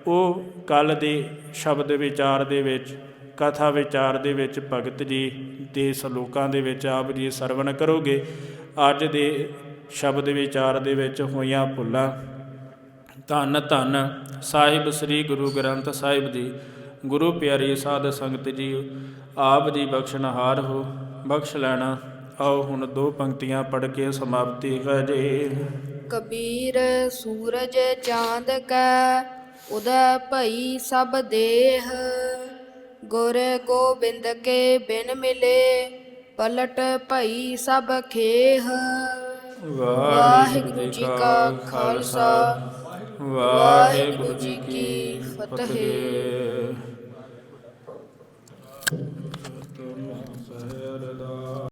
A: ਉਹ ਕੱਲ੍ਹ ਦੇ ਸ਼ਬਦ ਵਿਚਾਰ ਦੇ ਵਿੱਚ, ਕਥਾ ਵਿਚਾਰ ਦੇ ਵਿੱਚ ਭਗਤ ਜੀ ਦੇ ਸਲੋਕਾਂ ਦੇ ਵਿੱਚ ਆਪ ਜੀ ਸਰਵਣ ਕਰੋਗੇ। ਅੱਜ ਦੇ ਸ਼ਬਦ ਵਿਚਾਰ ਦੇ ਵਿੱਚ ਹੋਈਆਂ ਭੁੱਲਾਂ, ਧੰਨ ਧੰਨ ਸਾਹਿਬ ਸ੍ਰੀ ਗੁਰੂ ਗ੍ਰੰਥ ਸਾਹਿਬ ਜੀ। ਗੁਰੂ ਪਿਆਰੀ ਸਾਧ ਸੰਗਤ ਜੀ, ਆਪ ਜੀ ਬਖਸ਼ਣਹਾਰ ਹੋ, ਬਖਸ਼ ਲੈਣਾ। ਆਓ ਹੁਣ ਦੋ ਪੰਕਤੀਆਂ ਪੜ੍ਹ ਕੇ ਸਮਾਪਤੀ ਹੈ ਜੀ।
B: ਕਬੀਰ ਸੂਰਜ ਚਾਂਦ ਕੈ ਉਦੈ ਭਈ ਸਭ ਦੇਹ, ਗੁਰ ਗੋਬਿੰਦ ਕੇ ਬਿਨ ਮਿਲੇ ਪਲਟ ਭਈ ਸਭ ਖੇਹ। ਵਾਹਿਗੁਰੂ ਜੀ ਕਾ ਖਾਲਸਾ, ਵਾਹਿਗੁਰੂ ਜੀ ਕੀ ਫਤਿਹ।